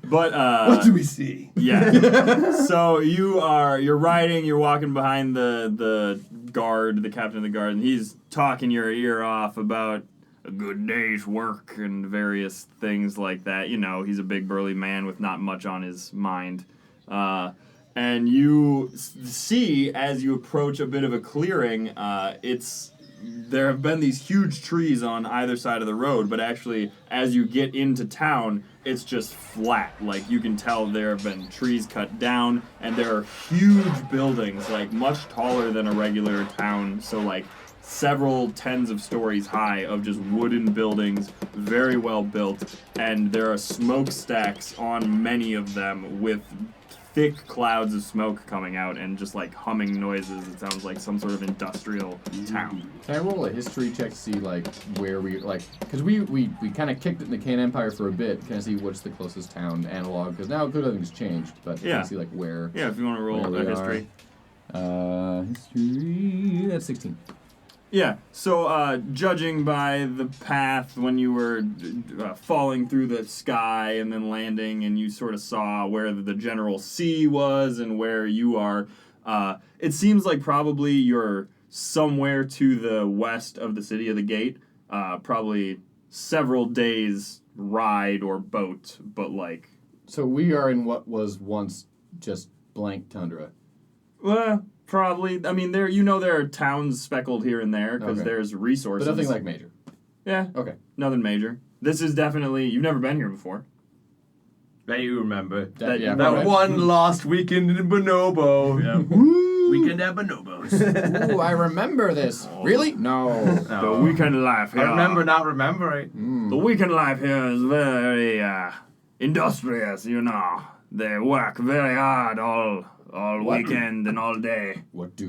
But What do we see? yeah. So you're riding, you're walking behind the guard, the captain of the guard, and he's talking your ear off about a good day's work and various things like that. You know, he's a big burly man with not much on his mind. And you see as you approach a bit of a clearing, there have been these huge trees on either side of the road, but actually, as you get into town, it's just flat. Like, you can tell there have been trees cut down, and there are huge buildings, like, much taller than a regular town, so, like, several tens of stories high of just wooden buildings, very well built, and there are smokestacks on many of them with thick clouds of smoke coming out and just like humming noises. It sounds like some sort of industrial town. Can I roll a history check to see like where we like? Because we kind of kicked it in the Kain Empire for a bit. Can I see what's the closest town analog? Because now clearly everything's changed. But can Yeah. I see like where? Yeah, if you want to roll Where a we history. History. That's 16. Yeah, so judging by the path when you were falling through the sky and then landing, and you sort of saw where the general sea was and where you are, it seems like probably you're somewhere to the west of the city of the gate, probably several days ride or boat, but like... So we are in what was once just blank tundra. Well, probably. I mean, there are towns speckled here and there because Okay. there's resources. But nothing like major. Yeah, Okay. nothing major. This is definitely... You've never been here before. That you remember. That- yeah, That right. one lost weekend in Bonobo. Weekend at Bonobos. Ooh, I remember this. Really? No. The weekend life I here. remember not remembering. The weekend life here is very industrious, you know. They work very hard all weekend and all day. What do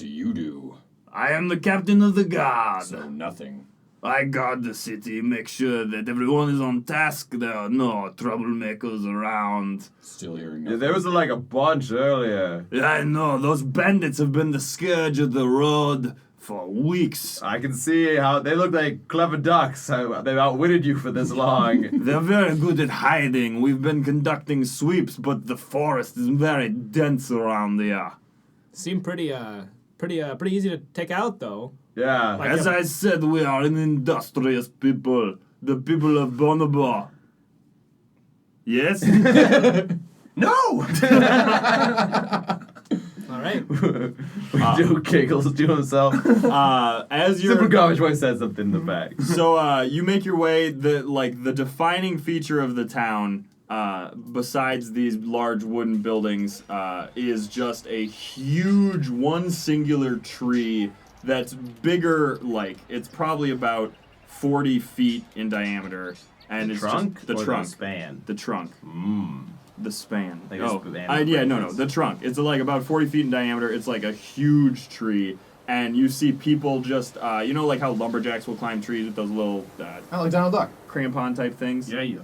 you do? I am the captain of the guard. So nothing. I guard the city, make sure that everyone is on task. There are no troublemakers around. Still hearing Yeah, nothing. there was like a bunch earlier. I know, those bandits have been the scourge of the road for weeks. I can see how they look like clever ducks. They've outwitted you for this long. They're very good at hiding. We've been conducting sweeps, but the forest is very dense around here. Seem pretty easy to take out though. Yeah. Like- As I said, we are an industrious people. The people of Bonobo. Yes? No! All right. Joe giggles to himself. As Super you're... Garbage Boy said something in the back. So, you make your way, the defining feature of the town, besides these large wooden buildings, is just a huge, one singular tree that's bigger, it's probably about 40 feet in diameter. And it's Trunk? just the or trunk. The span? The trunk. The span. Like a Oh, span yeah, of no, branches. the trunk. It's like about 40 feet in diameter. It's like a huge tree. And you see people just, like how lumberjacks will climb trees with those little I like Donald Duck. crampon type things? Yeah.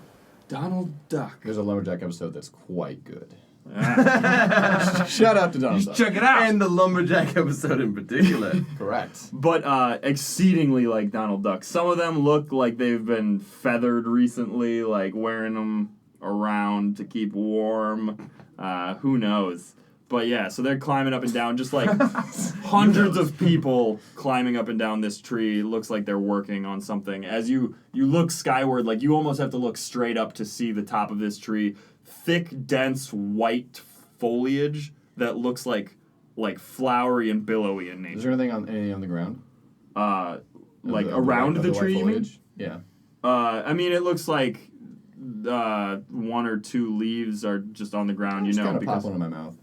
Donald Duck. There's a lumberjack episode that's quite good. Ah. Shout out to Donald Duck. Check it out. And the lumberjack episode in particular. Correct. But exceedingly like Donald Duck. Some of them look like they've been feathered recently, like wearing them around to keep warm. Who knows? But yeah, so they're climbing up and down, just like hundreds of people climbing up and down this tree. Looks like they're working on something. As you look skyward, like you almost have to look straight up to see the top of this tree. Thick, dense, white foliage that looks like flowery and billowy in Is nature. there anything on the ground? Like Of around of the white tree, you mean? foliage? Yeah. I mean, it looks like one or two leaves are just on the ground, Just kind of because pop one in my mouth.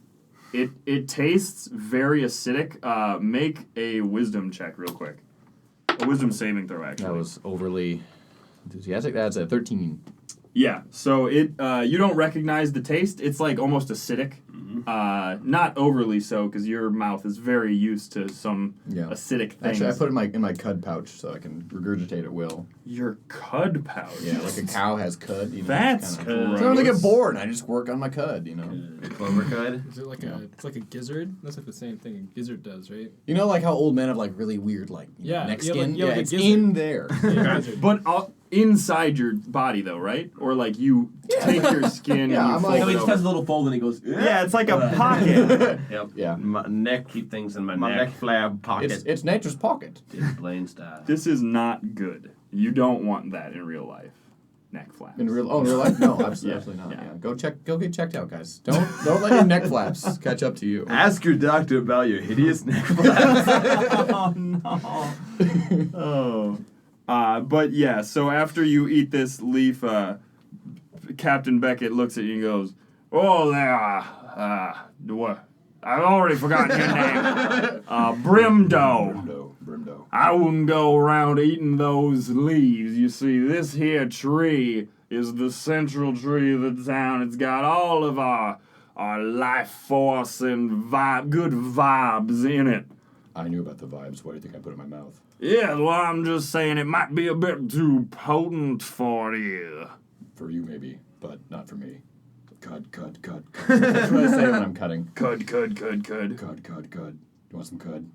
it tastes very acidic. Make a wisdom check real quick. A wisdom saving throw, actually. That was overly enthusiastic. That's a 13. Yeah, so it you don't recognize the taste. It's like almost acidic. Not overly so, because your mouth is very used to some acidic things. Actually, I put it in my cud pouch so I can regurgitate at will. Your cud pouch. Yeah, like a cow has cud. That's Sometimes I get bored and I just work on my cud, Clover cud. Is it like it's like a gizzard? That's like the same thing a gizzard does, right? You know, like how old men have like really weird neck you have skin? like a It's gizzard. in there. Yeah, gizzard. But inside your body, though, right? Or like you take your skin Yeah, and you I'm fold like- He it just over. has a little fold and he goes, Yeah, it's like a pocket. Yep. Yeah. My neck. Keep things in my Neck flab pocket. It's nature's pocket. Blaine style. This is not good. You don't want that in real life. Neck flaps. In real life? No, absolutely not. Yeah. Yeah. Go get checked out, guys. Don't let your neck flaps catch up to you. Ask your doctor about your hideous neck flaps. Oh no. But yeah, so after you eat this leaf, Captain Beckett looks at you and goes, "Oh, there, what? I've already forgotten your name. Brimdo. Brimdo. I wouldn't go around eating those leaves. You see, this here tree is the central tree of the town. It's got all of our life force and good vibes in it. I knew about the vibes. What do you think I put in my mouth? Yeah, well, I'm just saying it might be a bit too potent for you." For you, maybe, but not for me. Cud. That's what I say when I'm cutting. Cud. Cud. You want some cud?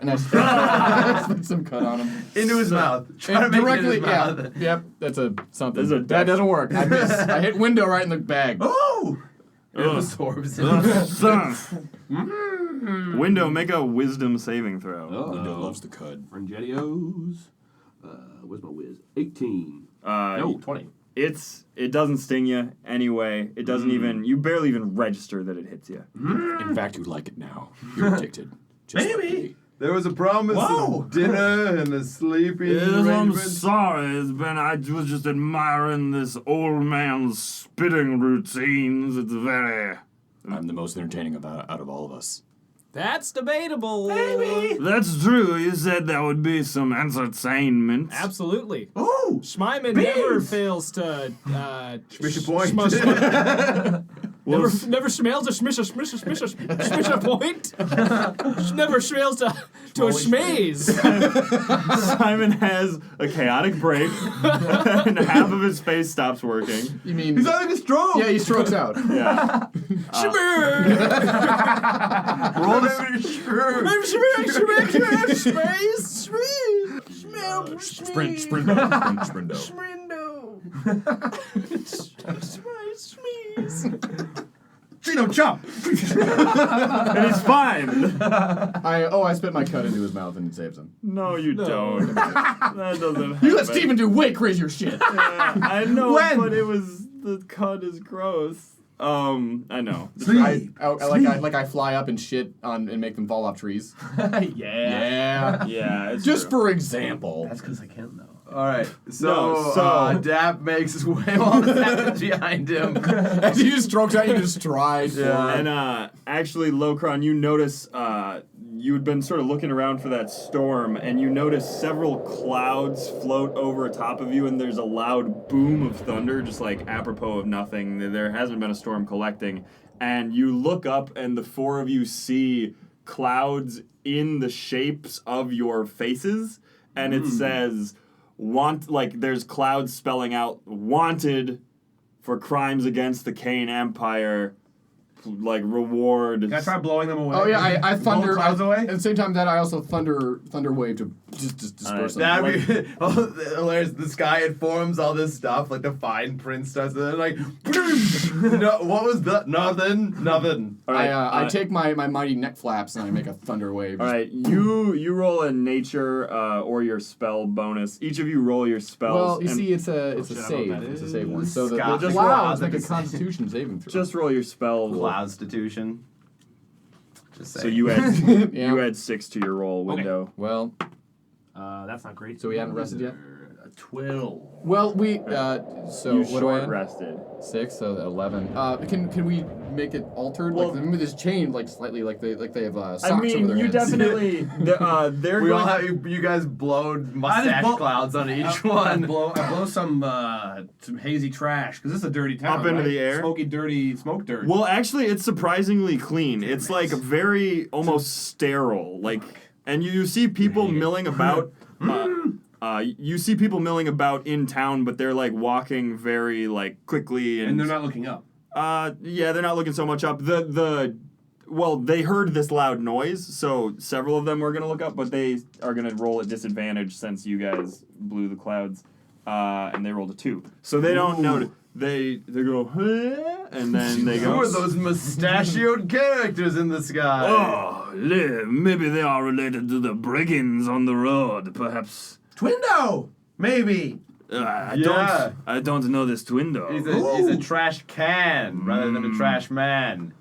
And I spit some cud on him. Into his mouth. Try to And make it in directly, his mouth. Yep, that's a something. This is a that doesn't work. I miss. I hit window right in the bag. Oh! It absorbs it. Window, make a wisdom saving throw. Window loves the cud. Frangelios. Where's my whiz? 18. Uh, No, 20. It doesn't sting you anyway. It doesn't even, you barely even register that it hits you. In fact, you'd like it now. You're addicted. Just like Maybe. me. There was a promise Whoa. of dinner and a sleeping I'm arrangement. sorry, I was just admiring this old man's spitting routines. It's very... I'm the most entertaining out of all of us. That's debatable. That's true. You said there would be some entertainment. Absolutely. Oh! Schmeiman Beans! never fails to Make a point. Never smells a smisher point. Never smells to a schmaze. Simon has a chaotic break, and half of his face stops working. You mean He's having a stroke. Yeah, he strokes out. Yeah. Roll the Chino chop. and he's fine. I spit my cut into his mouth and it saves him. No, you don't. That doesn't happen. You let Steven do way crazier shit. Yeah, I know, When? but the cut is gross. I know. I fly up and shit on and make them fall off trees. Yeah. Yeah, it's Just true. for example. That's because I can't though. All right, so Dap makes his way all behind him. As he just strokes out, you just stride. Yeah. And actually, Locron, you notice you had been sort of looking around for that storm, and you notice several clouds float over top of you, and there's a loud boom of thunder, just like apropos of nothing. There hasn't been a storm collecting, and you look up, and the four of you see clouds in the shapes of your faces, and it says there's clouds spelling out wanted for crimes against the Kain Empire, like reward. Can I try blowing them away? Oh yeah, I thunder. Blow clouds away. At the same time that I also thunder wave to just disperse them. That'd be hilarious. The sky informs all this stuff, like the fine print starts, and then like, no, what was that? Nothing. All right, I take my mighty neck flaps and I make a thunder wave. All right, you roll a nature or your spell bonus. Each of you roll your spells. Well, you and see, it's a shit, I save. know what that It's a is. save one. So the Scotch clouds clouds. make a Constitution saving throw. just roll your spell. Constitution. Just So saying. you add Yeah. you add 6 to your roll window. Well, That's not great. so we haven't rested yet. A 12. Well, we so You what do I short add? rested. 6, so 11. Can we make it altered? Well- Like remember this chain, like slightly, like they have socks I over mean, their you heads. definitely. They're We going. all have you guys blowed mustache blow- clouds on each I one. blow some hazy trash because this is a dirty town. Up into right? the air? Smoky, dirty, smoke dirt. Well, actually, it's surprisingly clean. It's like very almost sterile. Like, and you see people milling about. You see people milling about in town, but they're like walking very like quickly and they're not looking up. Yeah, they're not looking so much up. Well, they heard this loud noise, so several of them were gonna look up, but they are gonna roll at disadvantage since you guys blew the clouds, and they rolled a 2. So they don't know. They go, huh? And then they go. Who are those mustachioed characters in the sky? Oh, maybe they are related to the brigands on the road, perhaps. Twindo, maybe. I don't know this Twindo. He's a trash can rather than a trash man.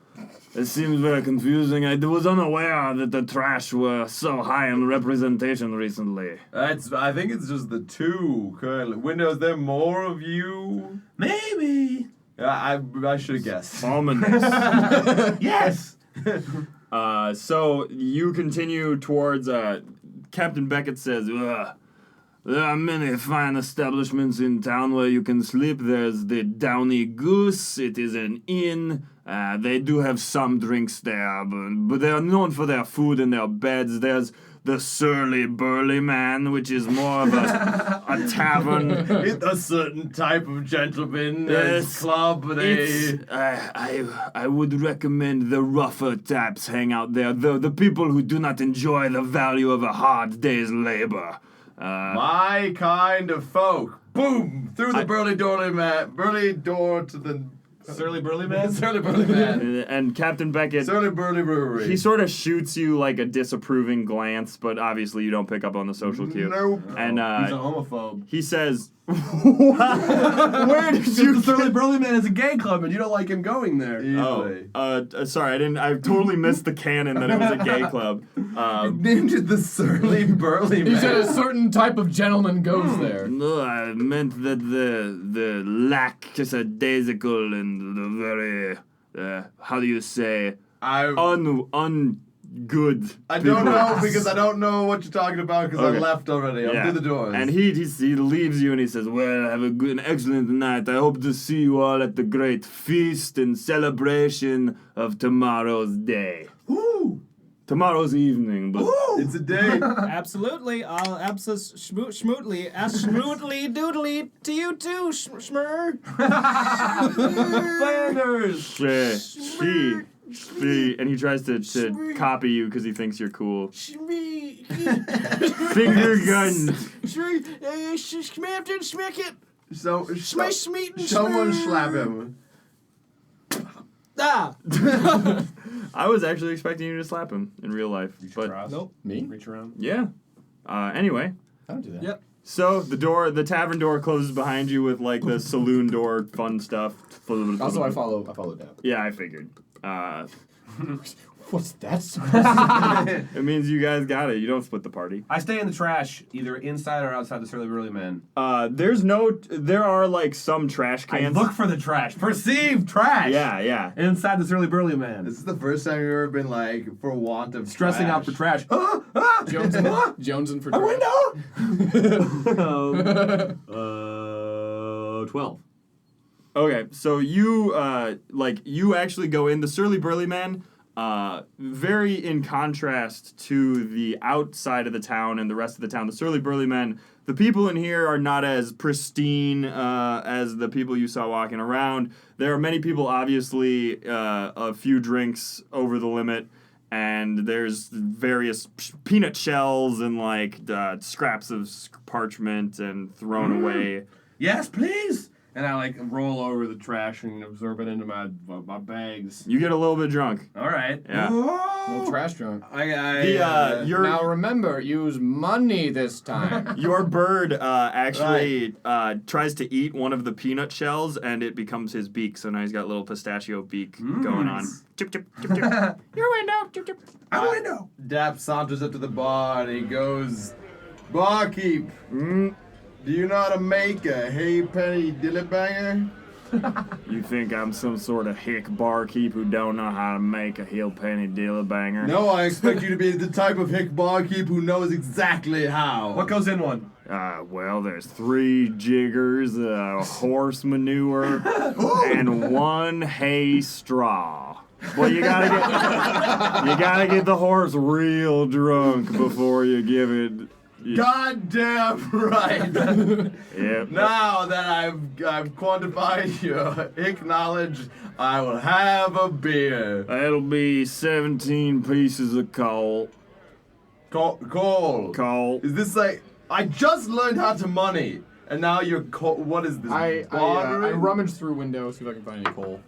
It seems very confusing. I was unaware that the trash were so high in representation recently. I think it's just the 2 currently. Windows, there more of you? Maybe. I should have guessed. Ominous. Yes. So you continue towards. Captain Beckett says, "Ugh. There are many fine establishments in town where you can sleep. There's the Downy Goose. It is an inn. They do have some drinks there, but they are known for their food and their beds. There's the Surly Burly Man, which is more of a tavern. It's a certain type of gentleman Yes, club. I would recommend the rougher types hang out there. The people who do not enjoy the value of a hard day's labor. My kind of folk. Boom! Through the burly door to the Surly Burly Man? Surly Burly Man. And Captain Beckett, Surly Burly Brewery. he sort of shoots you like a disapproving glance, but obviously you don't pick up on the social cue. Nope. And He's a homophobe. he says, "Where did you The Surly Burly Man is a gay club, and you don't like him going there. Easily. Sorry, I totally missed the canon that it was a gay club. Named it the Surly Burly Man. He said a certain type of gentleman goes there. No, I meant that the lackadaisical and the very how do you say good. I don't people. know because I don't know what you're talking about because Okay. I left already. I'm through the doors. And he leaves you and he says, "Well, have an excellent night. I hope to see you all at the great feast and celebration of tomorrow's day. Ooh. Tomorrow's evening, but It's a date. Absolutely. I'll schmootly doodly to you too, Schmur. Flanders. and he tries to copy you because he thinks you're cool. Finger gun. Someone slap him. Ah. I was actually expecting you to slap him in real life, but Nope. Me? Reach around. yeah. Anyway, I don't do that. Yep. so the tavern door closes behind you with like the saloon door, fun stuff. Also, I follow down. Yeah, I figured. What's that? It means you guys got it. You don't split the party. I stay in the trash, either inside or outside the Surly Burly Man. There are like some trash I cans. look for the trash. Perceive trash. Yeah. Inside the Surly Burly Man. This is the first time you've ever been like for want of Stressing out for trash. Jonesing for A trash. window. 12. Okay, so you you actually go in the Surly Burly Man. Very in contrast to the outside of the town and the rest of the town, the Surly Burly Men, the people in here are not as pristine as the people you saw walking around. There are many people, obviously, a few drinks over the limit, and there's various peanut shells and like scraps of parchment and thrown away. Yes, please. And I like roll over the trash and absorb it into my bags. You get a little bit drunk. All right. Yeah. No trash drunk. Your Now remember, use money this time. Your bird actually tries to eat one of the peanut shells, and it becomes his beak. So now he's got a little pistachio beak going on. Chip, chip, chip, chip. Your window. Chip, chip. Out the window. Dap saunters up to the bar and he goes, "Barkeep, do you know how to make a halfpenny dilly banger?" You think I'm some sort of hick barkeep who don't know how to make a hill-penny dilly-banger? No, I expect you to be the type of hick barkeep who knows exactly how. What goes in one? Well, there's 3 jiggers, horse manure, and 1 hay straw. Well, you gotta get the horse real drunk before you give it. Goddamn right. Yep. Now that I've quantified your hick knowledge, I will have a beer. That'll be 17 pieces of coal. Cole. Coal. Is this like I just learned how to money, and now you're what is this? I bartering? rummage through windows, see if I can find any coal.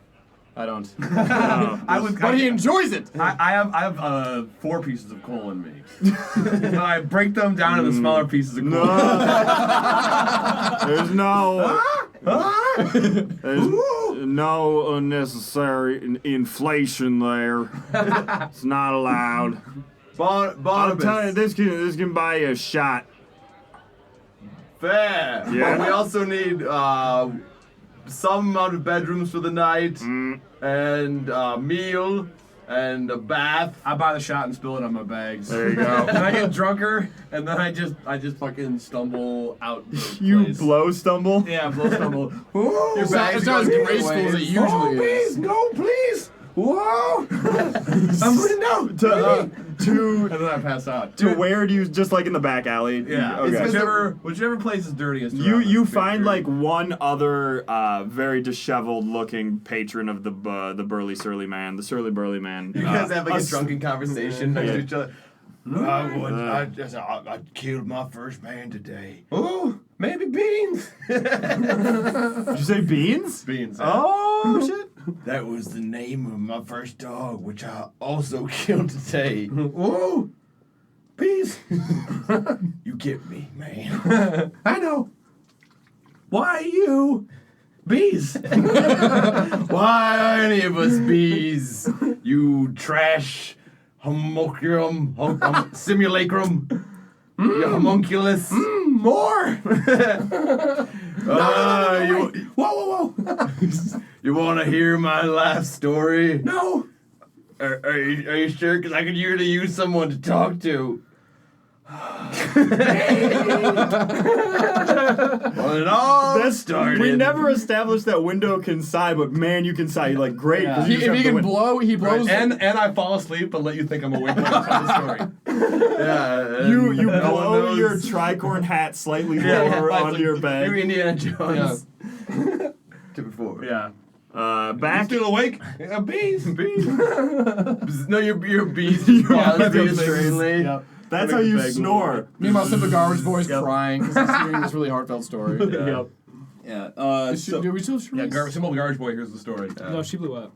I don't. But he enjoys it. I have 4 pieces of coal in me. And I break them down into smaller pieces of coal. There's no unnecessary inflation there. It's not allowed. I'll Barnabas. tell you, this can buy you a shot. Fair. Yeah. But we also need some amount of bedrooms for the night, and a meal, and a bath. I buy the shot and spill it on my bags. There you go. And I get drunker, and then I just fucking stumble out. The You place. blow stumble? Yeah, blow stumble. Your bags It's not as go graceful as it ways. usually is. no, please. Whoa! I'm no. To And then I pass out. where do you, just like in the back alley? Yeah. Okay. Whichever place is dirtiest. You find like one other very disheveled looking patron of the burly surly man, the Surly Burly Man. You guys have like a us- drunken conversation next to each other. I killed my first man today. Ooh, maybe beans. Did you say beans? Beans. Oh shit! That was the name of my first dog, which I also killed today. Ooh, beans. You get me, man. I know. Why you? Bees. Why are any of us bees? You trash homunculum, simulacrum, you homunculus. More. Whoa. You want to hear my life story? No. Are you sure? Because I could really use someone to talk to. Well, it all started. We never established that window can sigh, but man, you can sigh. You're like, great. 'cause you If just he have the can win- blow, he blows. And I fall asleep and let you think I'm awake when I tell the story. Yeah. You no one blow knows. your tricorn hat slightly lower onto your You bed. Indiana Jones. To before. Yeah. Back Still awake? Bees. No, your bees Your buzzed bees. extremely. Yep. That's how you snore. Meanwhile, some of the garbage boys crying because he's hearing this really heartfelt story. Yep. Yeah. Do we still have Yeah, Sharice? Simple Garbage Boy, here's the story. No, she blew up.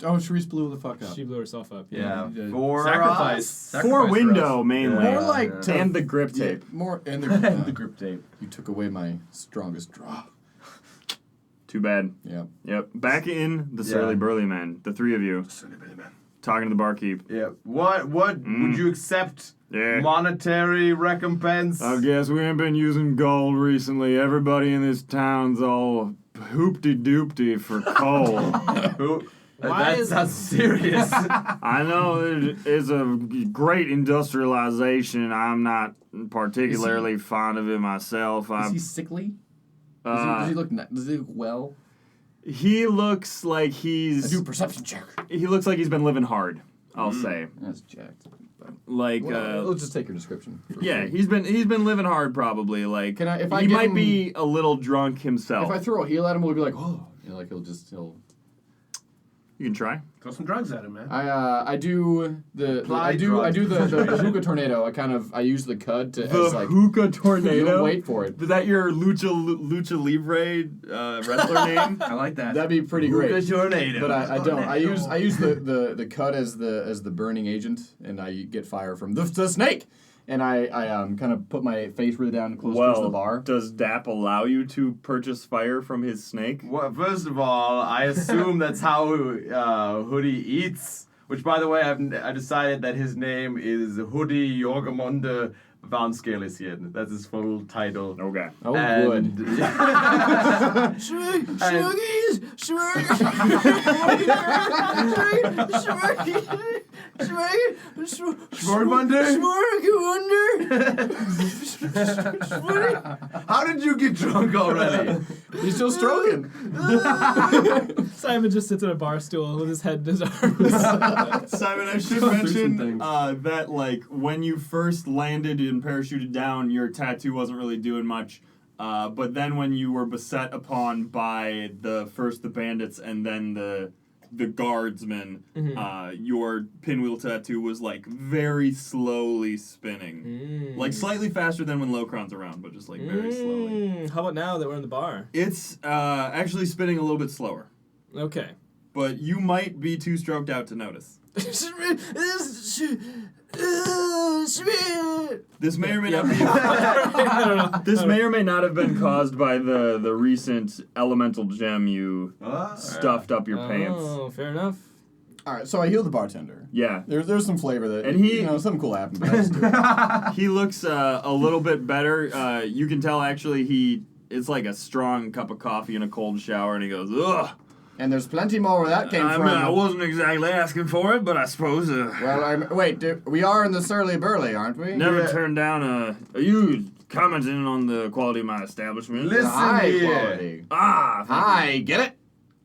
Oh, Sharice blew the fuck up. She blew herself up. Yeah. Yeah. For Sacrifice. us. For window, mainly. More like to- And the grip tape. More and the, The grip tape. You took away my strongest draw. Too bad. Yeah. Yep. Back in the Yeah. Surly Burly Men, the three of you, talking to the barkeep. Yeah. What would you accept? Yeah. Monetary recompense? I guess we ain't been using gold recently. Everybody in this town's all hoopty-doopty for coal. That's serious. I know it's a great industrialization. I'm not particularly fond of it myself. Is he sickly? Does he look well? He looks like he's... Do a perception check. He looks like he's been living hard, I'll say. That's jacked. Like, let's just take your description. yeah, he's been living hard probably. Like, Can I- if I he give might him- be a little drunk himself. If I throw a heel at him, we'll be like, oh, like he'll. You can try. Throw some drugs at him, man. I do the hookah tornado. I use the cud to as like hookah tornado. Wait for it. Is that your lucha libre wrestler name? I like that. That'd be pretty great. Hookah tornado. But I don't. I use the cud as the burning agent, and I get fire from the snake. And I kind of put my face really down close to the bar. Does DAP allow you to purchase fire from his snake? Well, first of all, I assume that's how Hoodie eats. Which, by the way, I decided that his name is Hoodie Jorgemunde Van Skelesian. That's his full title. Okay. Oh, And- good. How did you get drunk already? He's still stroking. Simon just sits on a bar stool with his head in his arms. Simon, I should some mention things. that, like, when you first landed and parachuted down, your tattoo wasn't really doing much. But then when you were beset upon by the bandits and then the guardsmen, your pinwheel tattoo was, like, very slowly spinning. Like, slightly faster than when Locron's around, but just, like, very slowly. How about now that we're in the bar? It's actually spinning a little bit slower. Okay. But you might be too stroked out to notice. This may or may not be. This may or may not have been caused by the recent elemental gem you stuffed up your pants. Oh, fair enough. All right, so I heal the bartender. Yeah. There's some flavor that, And he- something cool happened. But I just do it. He looks a little bit better. You can tell actually it's like a strong cup of coffee and a cold shower, and he goes, ugh. And there's plenty more where that came from. I wasn't exactly asking for it, but I suppose. Well, we are in the Surly Burly, aren't we? Never turned down Are you commenting on the quality of my establishment? Listen High here. quality. Ah, Get it?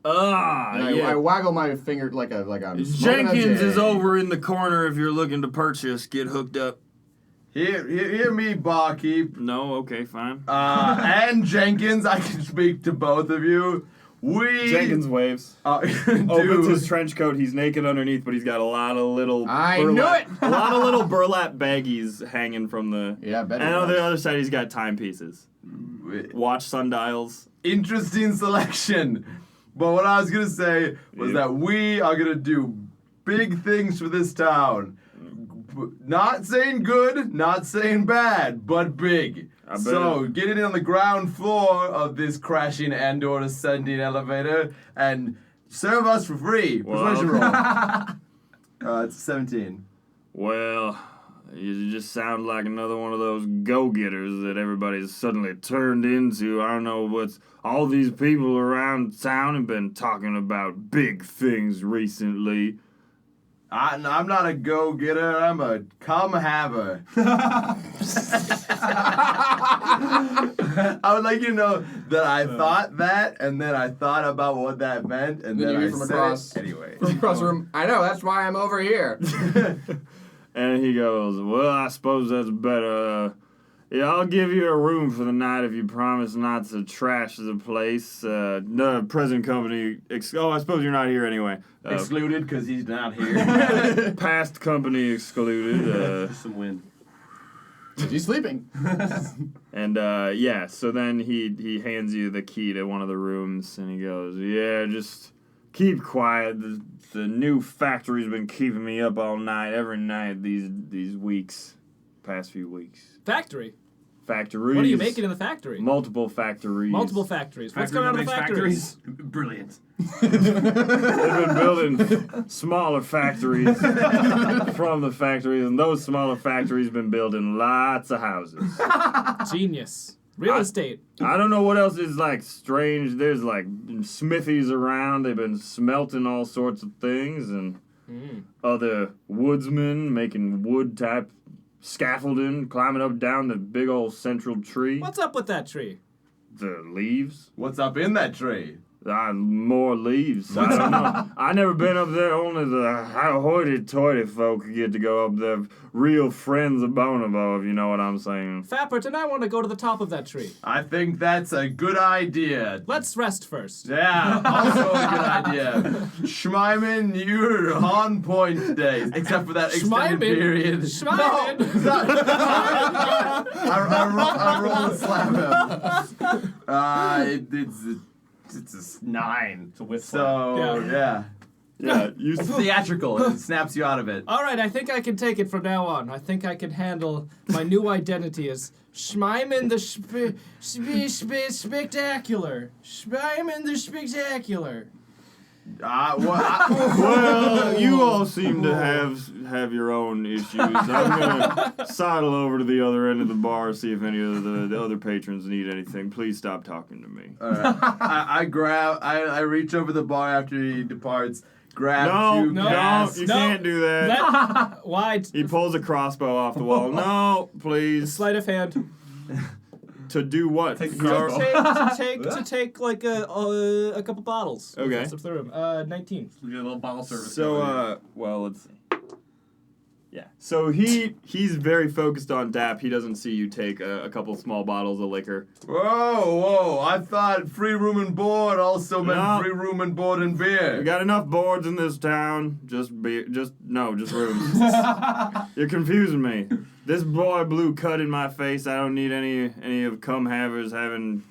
yeah. I waggle my finger like I'm smoking a Jenkins J. is over in the corner if you're looking to purchase. Get hooked up. Hear me, barkeep. No, okay, fine. And Jenkins, I can speak to both of you. Jenkins waves. Opens his trench coat. He's naked underneath, but he's got a lot of little. I knew it! A lot of little burlap baggies hanging from the. Yeah, I bet And it on the was. other side, he's got timepieces, watch sundials. Interesting selection. But what I was going to say was that we are going to do big things for this town. Not saying good, not saying bad, but big. bet. So, get in on the ground floor of this crashing and/or ascending elevator and serve us for free. Persuasion roll. It's 17. Well, you just sound like another one of those go-getters that everybody's suddenly turned into. I don't know what's... All these people around town have been talking about big things recently. I'm not a go-getter, I'm a come-haver. I would like you to know that I thought that, and then I thought about what that meant, and then I said it anyway. From across the room, I know, that's why I'm over here. And he goes, well, I suppose that's better. Yeah, I'll give you a room for the night if you promise not to trash the place. No, present company. I suppose you're not here anyway. Excluded because he's not here. Past company excluded. Just some wind. He's sleeping. And yeah, so then he hands you the key to one of the rooms, and he goes, yeah, just keep quiet. The new factory's been keeping me up all night, every night these weeks, past few weeks. Factories. What are you making in the factory? Multiple factories. What's going on in the factories? Brilliant. They've been building smaller factories from the factories, and those smaller factories been building lots of houses. Genius. Real estate. I don't know what else is like strange. There's like smithies around. They've been smelting all sorts of things, and other woodsmen making wood type scaffolding, climbing up down the big old central tree. What's up with that tree? The leaves. What's up in that tree? More leaves. I don't know. I never been up there. Only the hoity-toity folk get to go up there. Real friends of Bonobo, if you know what I'm saying. Fappert and I want to go to the top of that tree. I think that's a good idea. Let's rest first. Yeah, also a good idea. Schmeiman, you're on point today, except for that extended period. Schmeiman! No, I roll to slap him. It's a 9. It's a whip So, yeah. Yeah, It's theatrical. It snaps you out of it. All right, I think I can take it from now on. I think I can handle my new identity as Schmeiman the Spectacular. Schmeiman the Spectacular. Well, you all seem to have your own issues. I'm gonna sidle over to the other end of the bar, see if any of the other patrons need anything. Please stop talking to me. All right. I reach over the bar after he departs. Grab two you gas. can't do that. Why? He pulls a crossbow off the wall. No, please. Sleight of hand. To do what? Take the You are- crossbow. To take like a couple bottles. Okay. Rest of the room. 19. We get a little bottle service. So, well, let's see. Yeah. So he's very focused on DAP. He doesn't see you take a couple small bottles of liquor. Whoa! I thought free room and board also meant No. free room and board and beer. We got enough boards in this town. Just rooms. You're confusing me. This boy blew cut in my face. I don't need any of cum havers having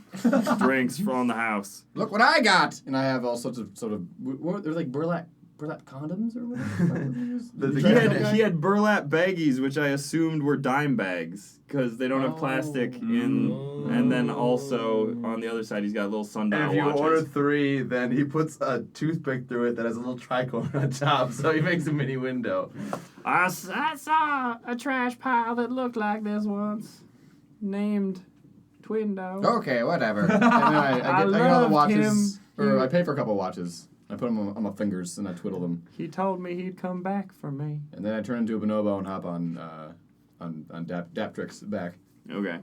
drinks from the house. Look what I got! And I have all sorts of they're like burlap condoms or whatever. He had burlap baggies, which I assumed were dime bags because they don't have plastic in. And then also on the other side, he's got little sundial If you watches. order 3, then he puts a toothpick through it that has a little tricorn on top, so he makes a mini window. I saw a trash pile that looked like this once, named Twindo. Okay, whatever. And then I get all the loved watches, him. or I pay for a couple watches. I put them on my fingers and I twiddle them. He told me he'd come back for me. And then I turn into a bonobo and hop on Daptrix's back. Okay.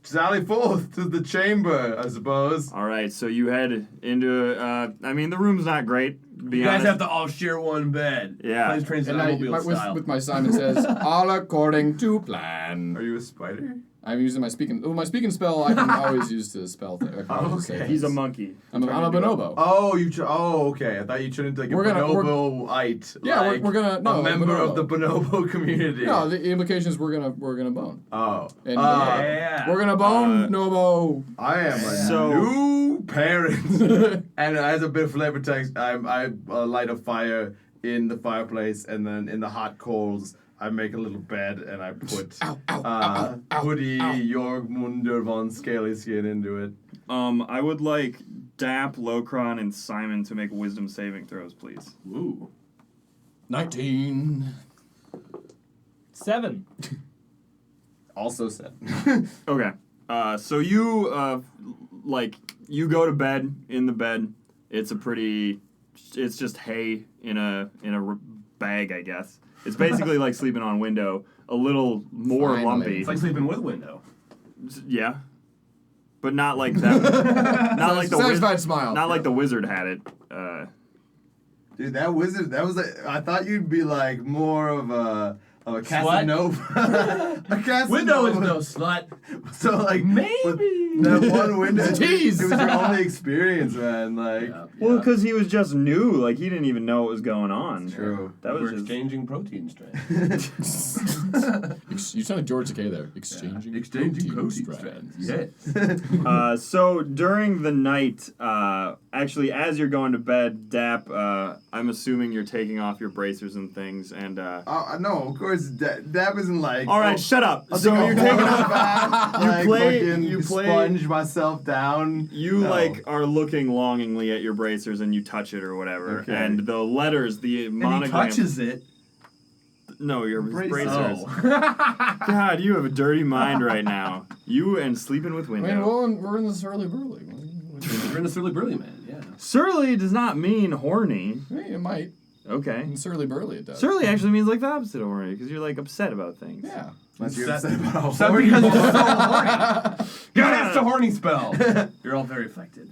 Sally forth to the chamber, I suppose. All right, so you head into. I mean, the room's not great. To be You guys honest. have to all share one bed. Yeah. Planes, trains, and And automobiles style. with my sign that says, all according to plan. Are you a spider? I'm using my speaking spell I can always use to spell things. I can always just say Okay. He's a things. monkey. I'm a bonobo. Okay. I thought you turned into like a We're gonna- bonoboite. Yeah, like we're gonna no a member bonobo. of the bonobo community. No, the implication is we're gonna bone. Oh. And Yeah. we're gonna bone Nobo. I am a So- new parent. And as a bit of flavor text, I light a fire in the fireplace, and then in the hot coals, I make a little bed, and I put Hoodie Jorgmunder von Scaly Skin into it. I would like Dap, Locron, and Simon to make wisdom saving throws, please. Ooh. 19. 7. Also said. Okay. So you you go to bed in the bed. It's just hay in a bag, I guess. It's basically like sleeping on window, a little more Finally. lumpy. It's like sleeping with window. Yeah. But not like that. Not like the Satisfied smile. Not like the wizard had it. Dude, that wizard, that was I thought you'd be like more of a Casanova. A Casanova. Window is no slut. So like Maybe. that one window. Tease. It was your only experience, man. Like Well, because he was just new. Like, he didn't even know what was going on. true. That was We're just... exchanging protein strands. You sounded George Takei there. Exchanging protein strands. Yes. So during the night, actually, as you're going to bed, Dap, I'm assuming you're taking off your bracers and things, and No, of course, Dab isn't like. all right, shut up. So you're taking off. You sponge myself down. You No. like are looking longingly at your bracers, and you touch it or whatever, Okay. and the letters, the And he monogram. touches it. No, your bracers. Oh. God, you have a dirty mind right now. You and sleeping with I mean, window. we're in this early burly. You're in the Surly Burly Man, yeah. Surly does not mean horny. It might. Okay. In surly burly, it does. Surly actually means like the opposite of horny, because you're like upset about things. Yeah. Unless you're upset about Except horny because boy. you're so horny. God, that's the horny spell. You're all very affected.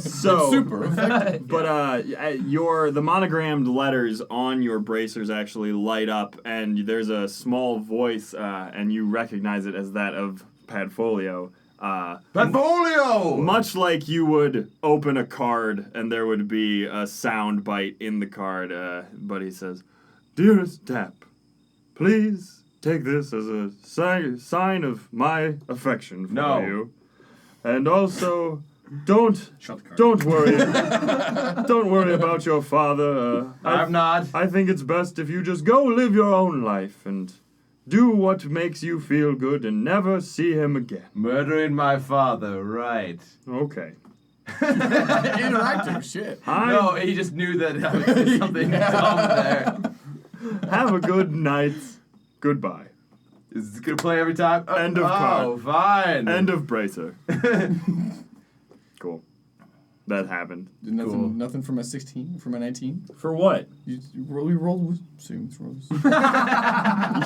So Super. But the monogrammed letters on your bracers actually light up, and there's a small voice, and you recognize it as that of Padfolio. Portfolio! Much like you would open a card and there would be a sound bite in the card, but he says, "Dearest Dap, please take this as a sign of my affection for you. And also, don't worry. Don't worry about your father. I'm not. I think it's best if you just go live your own life and do what makes you feel good and never see him again." Murdering my father, right. Okay. Interactive shit. No, he just knew that I would say something dumb there. Have a good night. Goodbye. Is this gonna play every time? End of card. Oh, fine. End of bracer. Cool. That happened. Nothing for my 16, for my 19. For what? We rolled with savings rolls.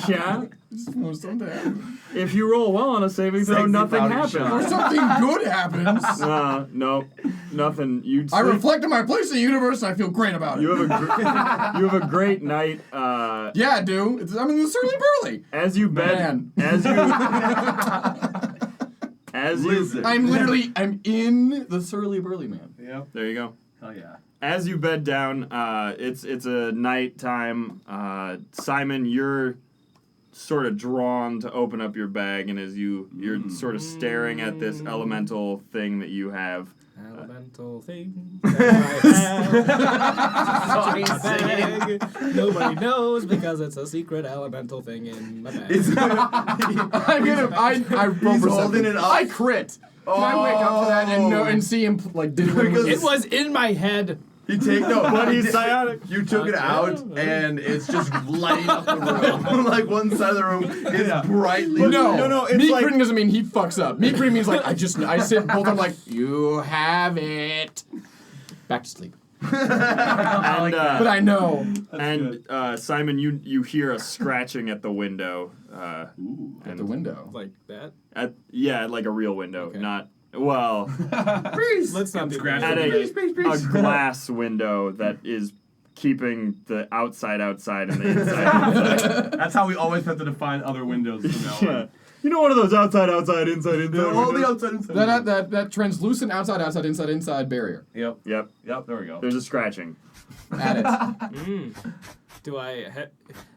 Yeah? Just want something to happen. If you roll well on a saving throw, Sexy nothing body happens. shot. Or something good happens. No, nothing. I reflect on my place in the universe and I feel great about it. You have a great night. Yeah, I do. I'm in the Surly Burly. As you bed, I'm in the Surly Burly Man. Yep. There you go. Hell yeah. As you bed down, it's a night time. Simon, you're sort of drawn to open up your bag, and as you're sort of staring at this elemental thing that you have. Elemental thing that I have. Nobody knows because it's a secret elemental thing in my bag. I roll holding it up. I crit. Can I wake up to that and see him like did It was in my head. But he's psionic. You took it out, and it's just lighting up the room. Like one side of the room is brightly. No, it's me like- critting doesn't mean he fucks up. Me critting means like I sit both. I'm like you have it. Back to sleep. And, But I know. Simon, you hear a scratching at the window. At the window. Like that. At like a real window, Okay. not well. Let's not be At a glass window that is keeping the outside and the inside. That's how we always have to define other windows from now Yeah. on. You know, one of those outside, inside. All the windows? outside inside. That translucent outside, inside barrier. Yep. Yep. There we go. There's a scratching. At it. Do I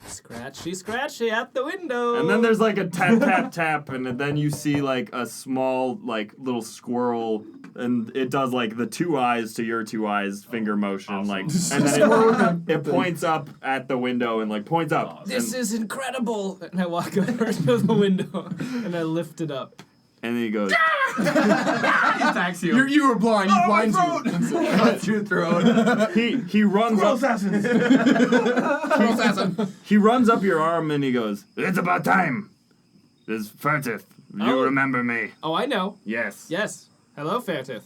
scratchy at the window? And then there's like a tap, and then you see like a small like little squirrel, and it does like the 2 eyes to your 2 eyes finger motion, like, and then it points up at the window and like points up. This is incredible! And I walk over to the window and I lift it up. And then he goes, He attacks you. You were blind. He blinds you. Cut your throat. he runs up. He runs up your arm and he goes, "It's about time. This is Furtith. You remember me?" Oh, I know. Yes. Yes. Hello, Fairtith.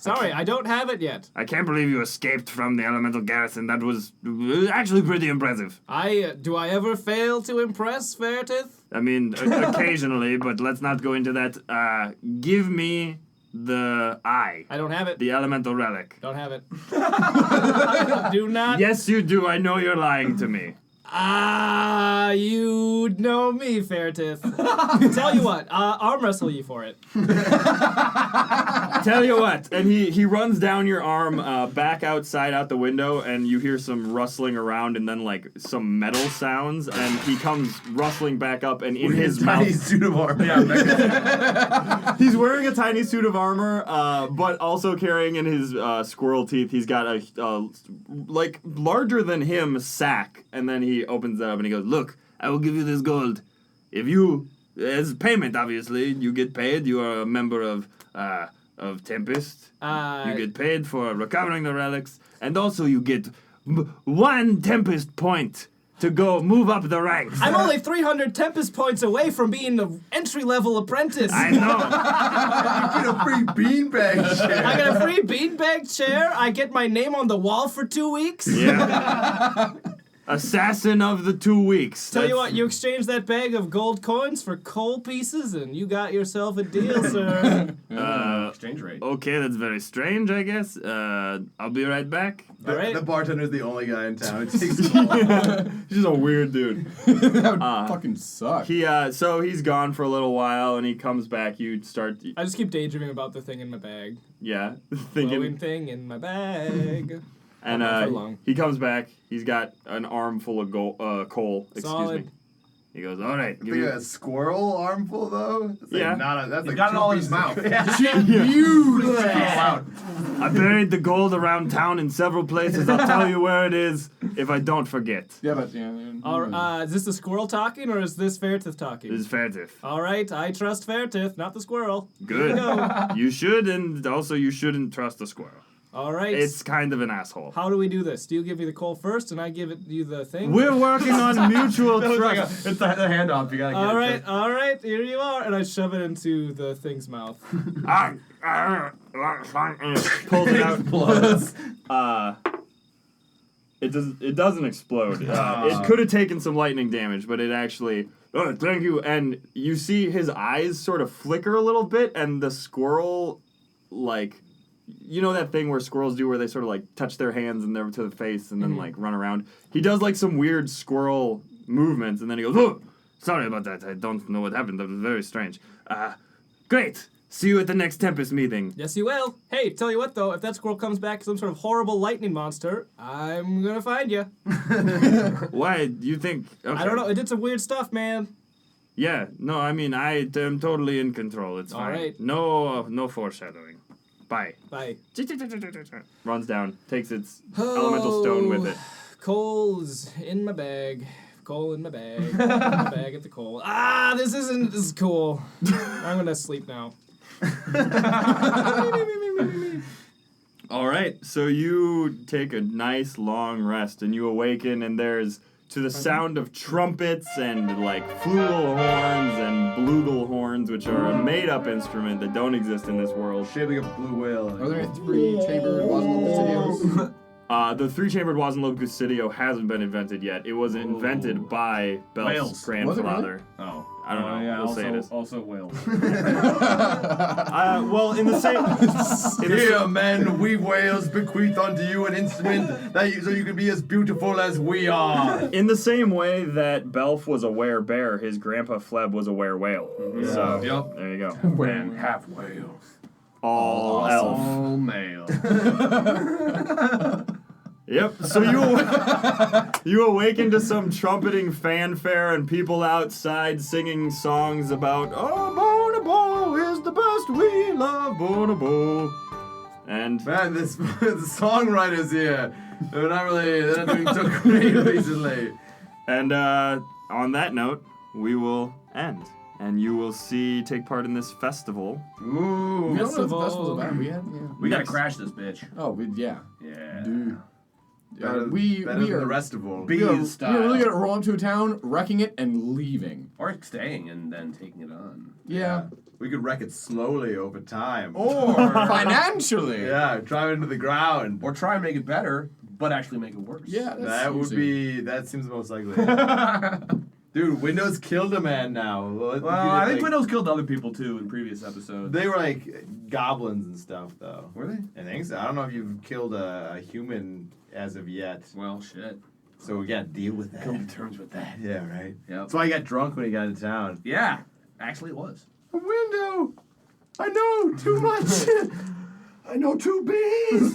Sorry, I don't have it yet. I can't believe you escaped from the elemental garrison. That was actually pretty impressive. Do I ever fail to impress, Fairtith? I mean, occasionally, but let's not go into that. Give me the eye. I don't have it. The elemental relic. Don't have it. Do not. Yes, you do. I know you're lying to me. You know me, Fairtith. Tell you what, arm wrestle you for it. Tell you what, and he runs down your arm back outside out the window, and you hear some rustling around, and then like some metal sounds, and he comes rustling back up, and in his tiny mouth, suit of armor. he's wearing a tiny suit of armor, but also carrying in his squirrel teeth. He's got a like larger than him sack, and then he opens it up and he goes, "Look, I will give you this gold. If you, as payment, obviously, you get paid. You are a member of Tempest. You get paid for recovering the relics, and also you get 1 Tempest point to go move up the ranks." I'm only 300 Tempest points away from being the entry-level apprentice. I know. You get a free beanbag chair. I get a free beanbag chair. I get my name on the wall for 2 weeks. Yeah. Assassin of the 2 weeks. Tell you what, you exchange that bag of gold coins for coal pieces, and you got yourself a deal, sir. Exchange rate. Okay, that's very strange, I guess. I'll be right back. All right. The bartender's the only guy in town who takes it He's just a weird dude. That would fucking suck. So he's gone for a little while, and he comes back. You start, I just keep daydreaming about the thing in my bag. yeah, Glowing thinking. thing in my bag. And Not for long. he comes back. He's got an armful of coal. Excuse Solid. me. He goes, "All right, give Like me." a squirrel armful, though? That's like Yeah. That's He's like got it 2 all in his pieces. mouth. Huge. I buried the gold around town in several places. I'll tell you where it is if I don't forget. Yeah, but Is this the squirrel talking, or is this Fairtith talking? This is Fairtith. All right, I trust Fairtith, not the squirrel. Good. Here we go. You should, and also you shouldn't trust the squirrel. All right. It's kind of an asshole. How do we do this? Do you give me the coal first, and I give you the thing? We're working on mutual trust. It's the handoff. You gotta get it. All right, here you are. And I shove it into the thing's mouth. Pulls it out. It doesn't explode. It could have taken some lightning damage, but it actually. Oh, thank you. And you see his eyes sort of flicker a little bit, and the squirrel, like, you know that thing where squirrels do where they sort of like touch their hands and they're to the face and then like run around. He does like some weird squirrel movements, and then he goes, "Oh, sorry about that. I don't know what happened. That was very strange. Great. See you at the next Tempest meeting." Yes, you will. Hey, tell you what, though, if that squirrel comes back as some sort of horrible lightning monster, I'm gonna find you. Why do you think? Okay. I don't know. It did some weird stuff, man. Yeah. No, I mean I am totally in control. It's All fine. right. No foreshadowing. Bye. Bye. Runs down. Takes its elemental stone with it. Coal's in my bag. Coal in my bag. In my bag at the coal. This is cool. I'm gonna sleep now. All right. So you take a nice long rest, and you awaken, and there's to the sound of trumpets and like flugelhorns and blugelhorns, which are a made-up instrument that don't exist in this world. Shaped like a blue whale. Are there 3-chambered Wasn't The 3-chambered Wazenlobgusidio hasn't been invented yet. It was invented by Belf's Wales. grandfather. Oh. I don't know. Yeah, We'll say it is. Also Wales. Well, in the same. Here, men, we whales bequeath unto you an instrument so you can be as beautiful as we are. In the same way that Belf was a were-bear, his grandpa Fleb was a were-whale. So, Yep. there you go. And half whale. All elf. All male. Yep. So you awaken to some trumpeting fanfare and people outside singing songs about "Oh, Bonobo is the best. We love Bonobo." And Man, the songwriters here, they're not doing so great recently. And on that note, we will end, and you will take part in this festival. Ooh. We don't know what the Festival. festival's about. We gotta crash this bitch. Oh, yeah. Yeah. Dude. Better, we better we than are the rest of all. Bees we are style. really good at rolling to a town, wrecking it, and leaving. Or staying and then taking it on. Yeah. We could wreck it slowly over time. Or Financially. Yeah, drive into the ground. or try and make it better, but actually make it worse. Yeah. That seems the most likely. Dude, Windows killed a man now. Well, I think Windows killed other people too in previous episodes. They were like goblins and stuff, though. Were they? I think so. I don't know if you've killed a human as of yet. Well, shit. So we gotta deal with that. Come to terms with that. Yeah, right. Yep. That's why he got drunk when he got into town. Yeah. Actually, it was. A window. I know too much. I know two bees.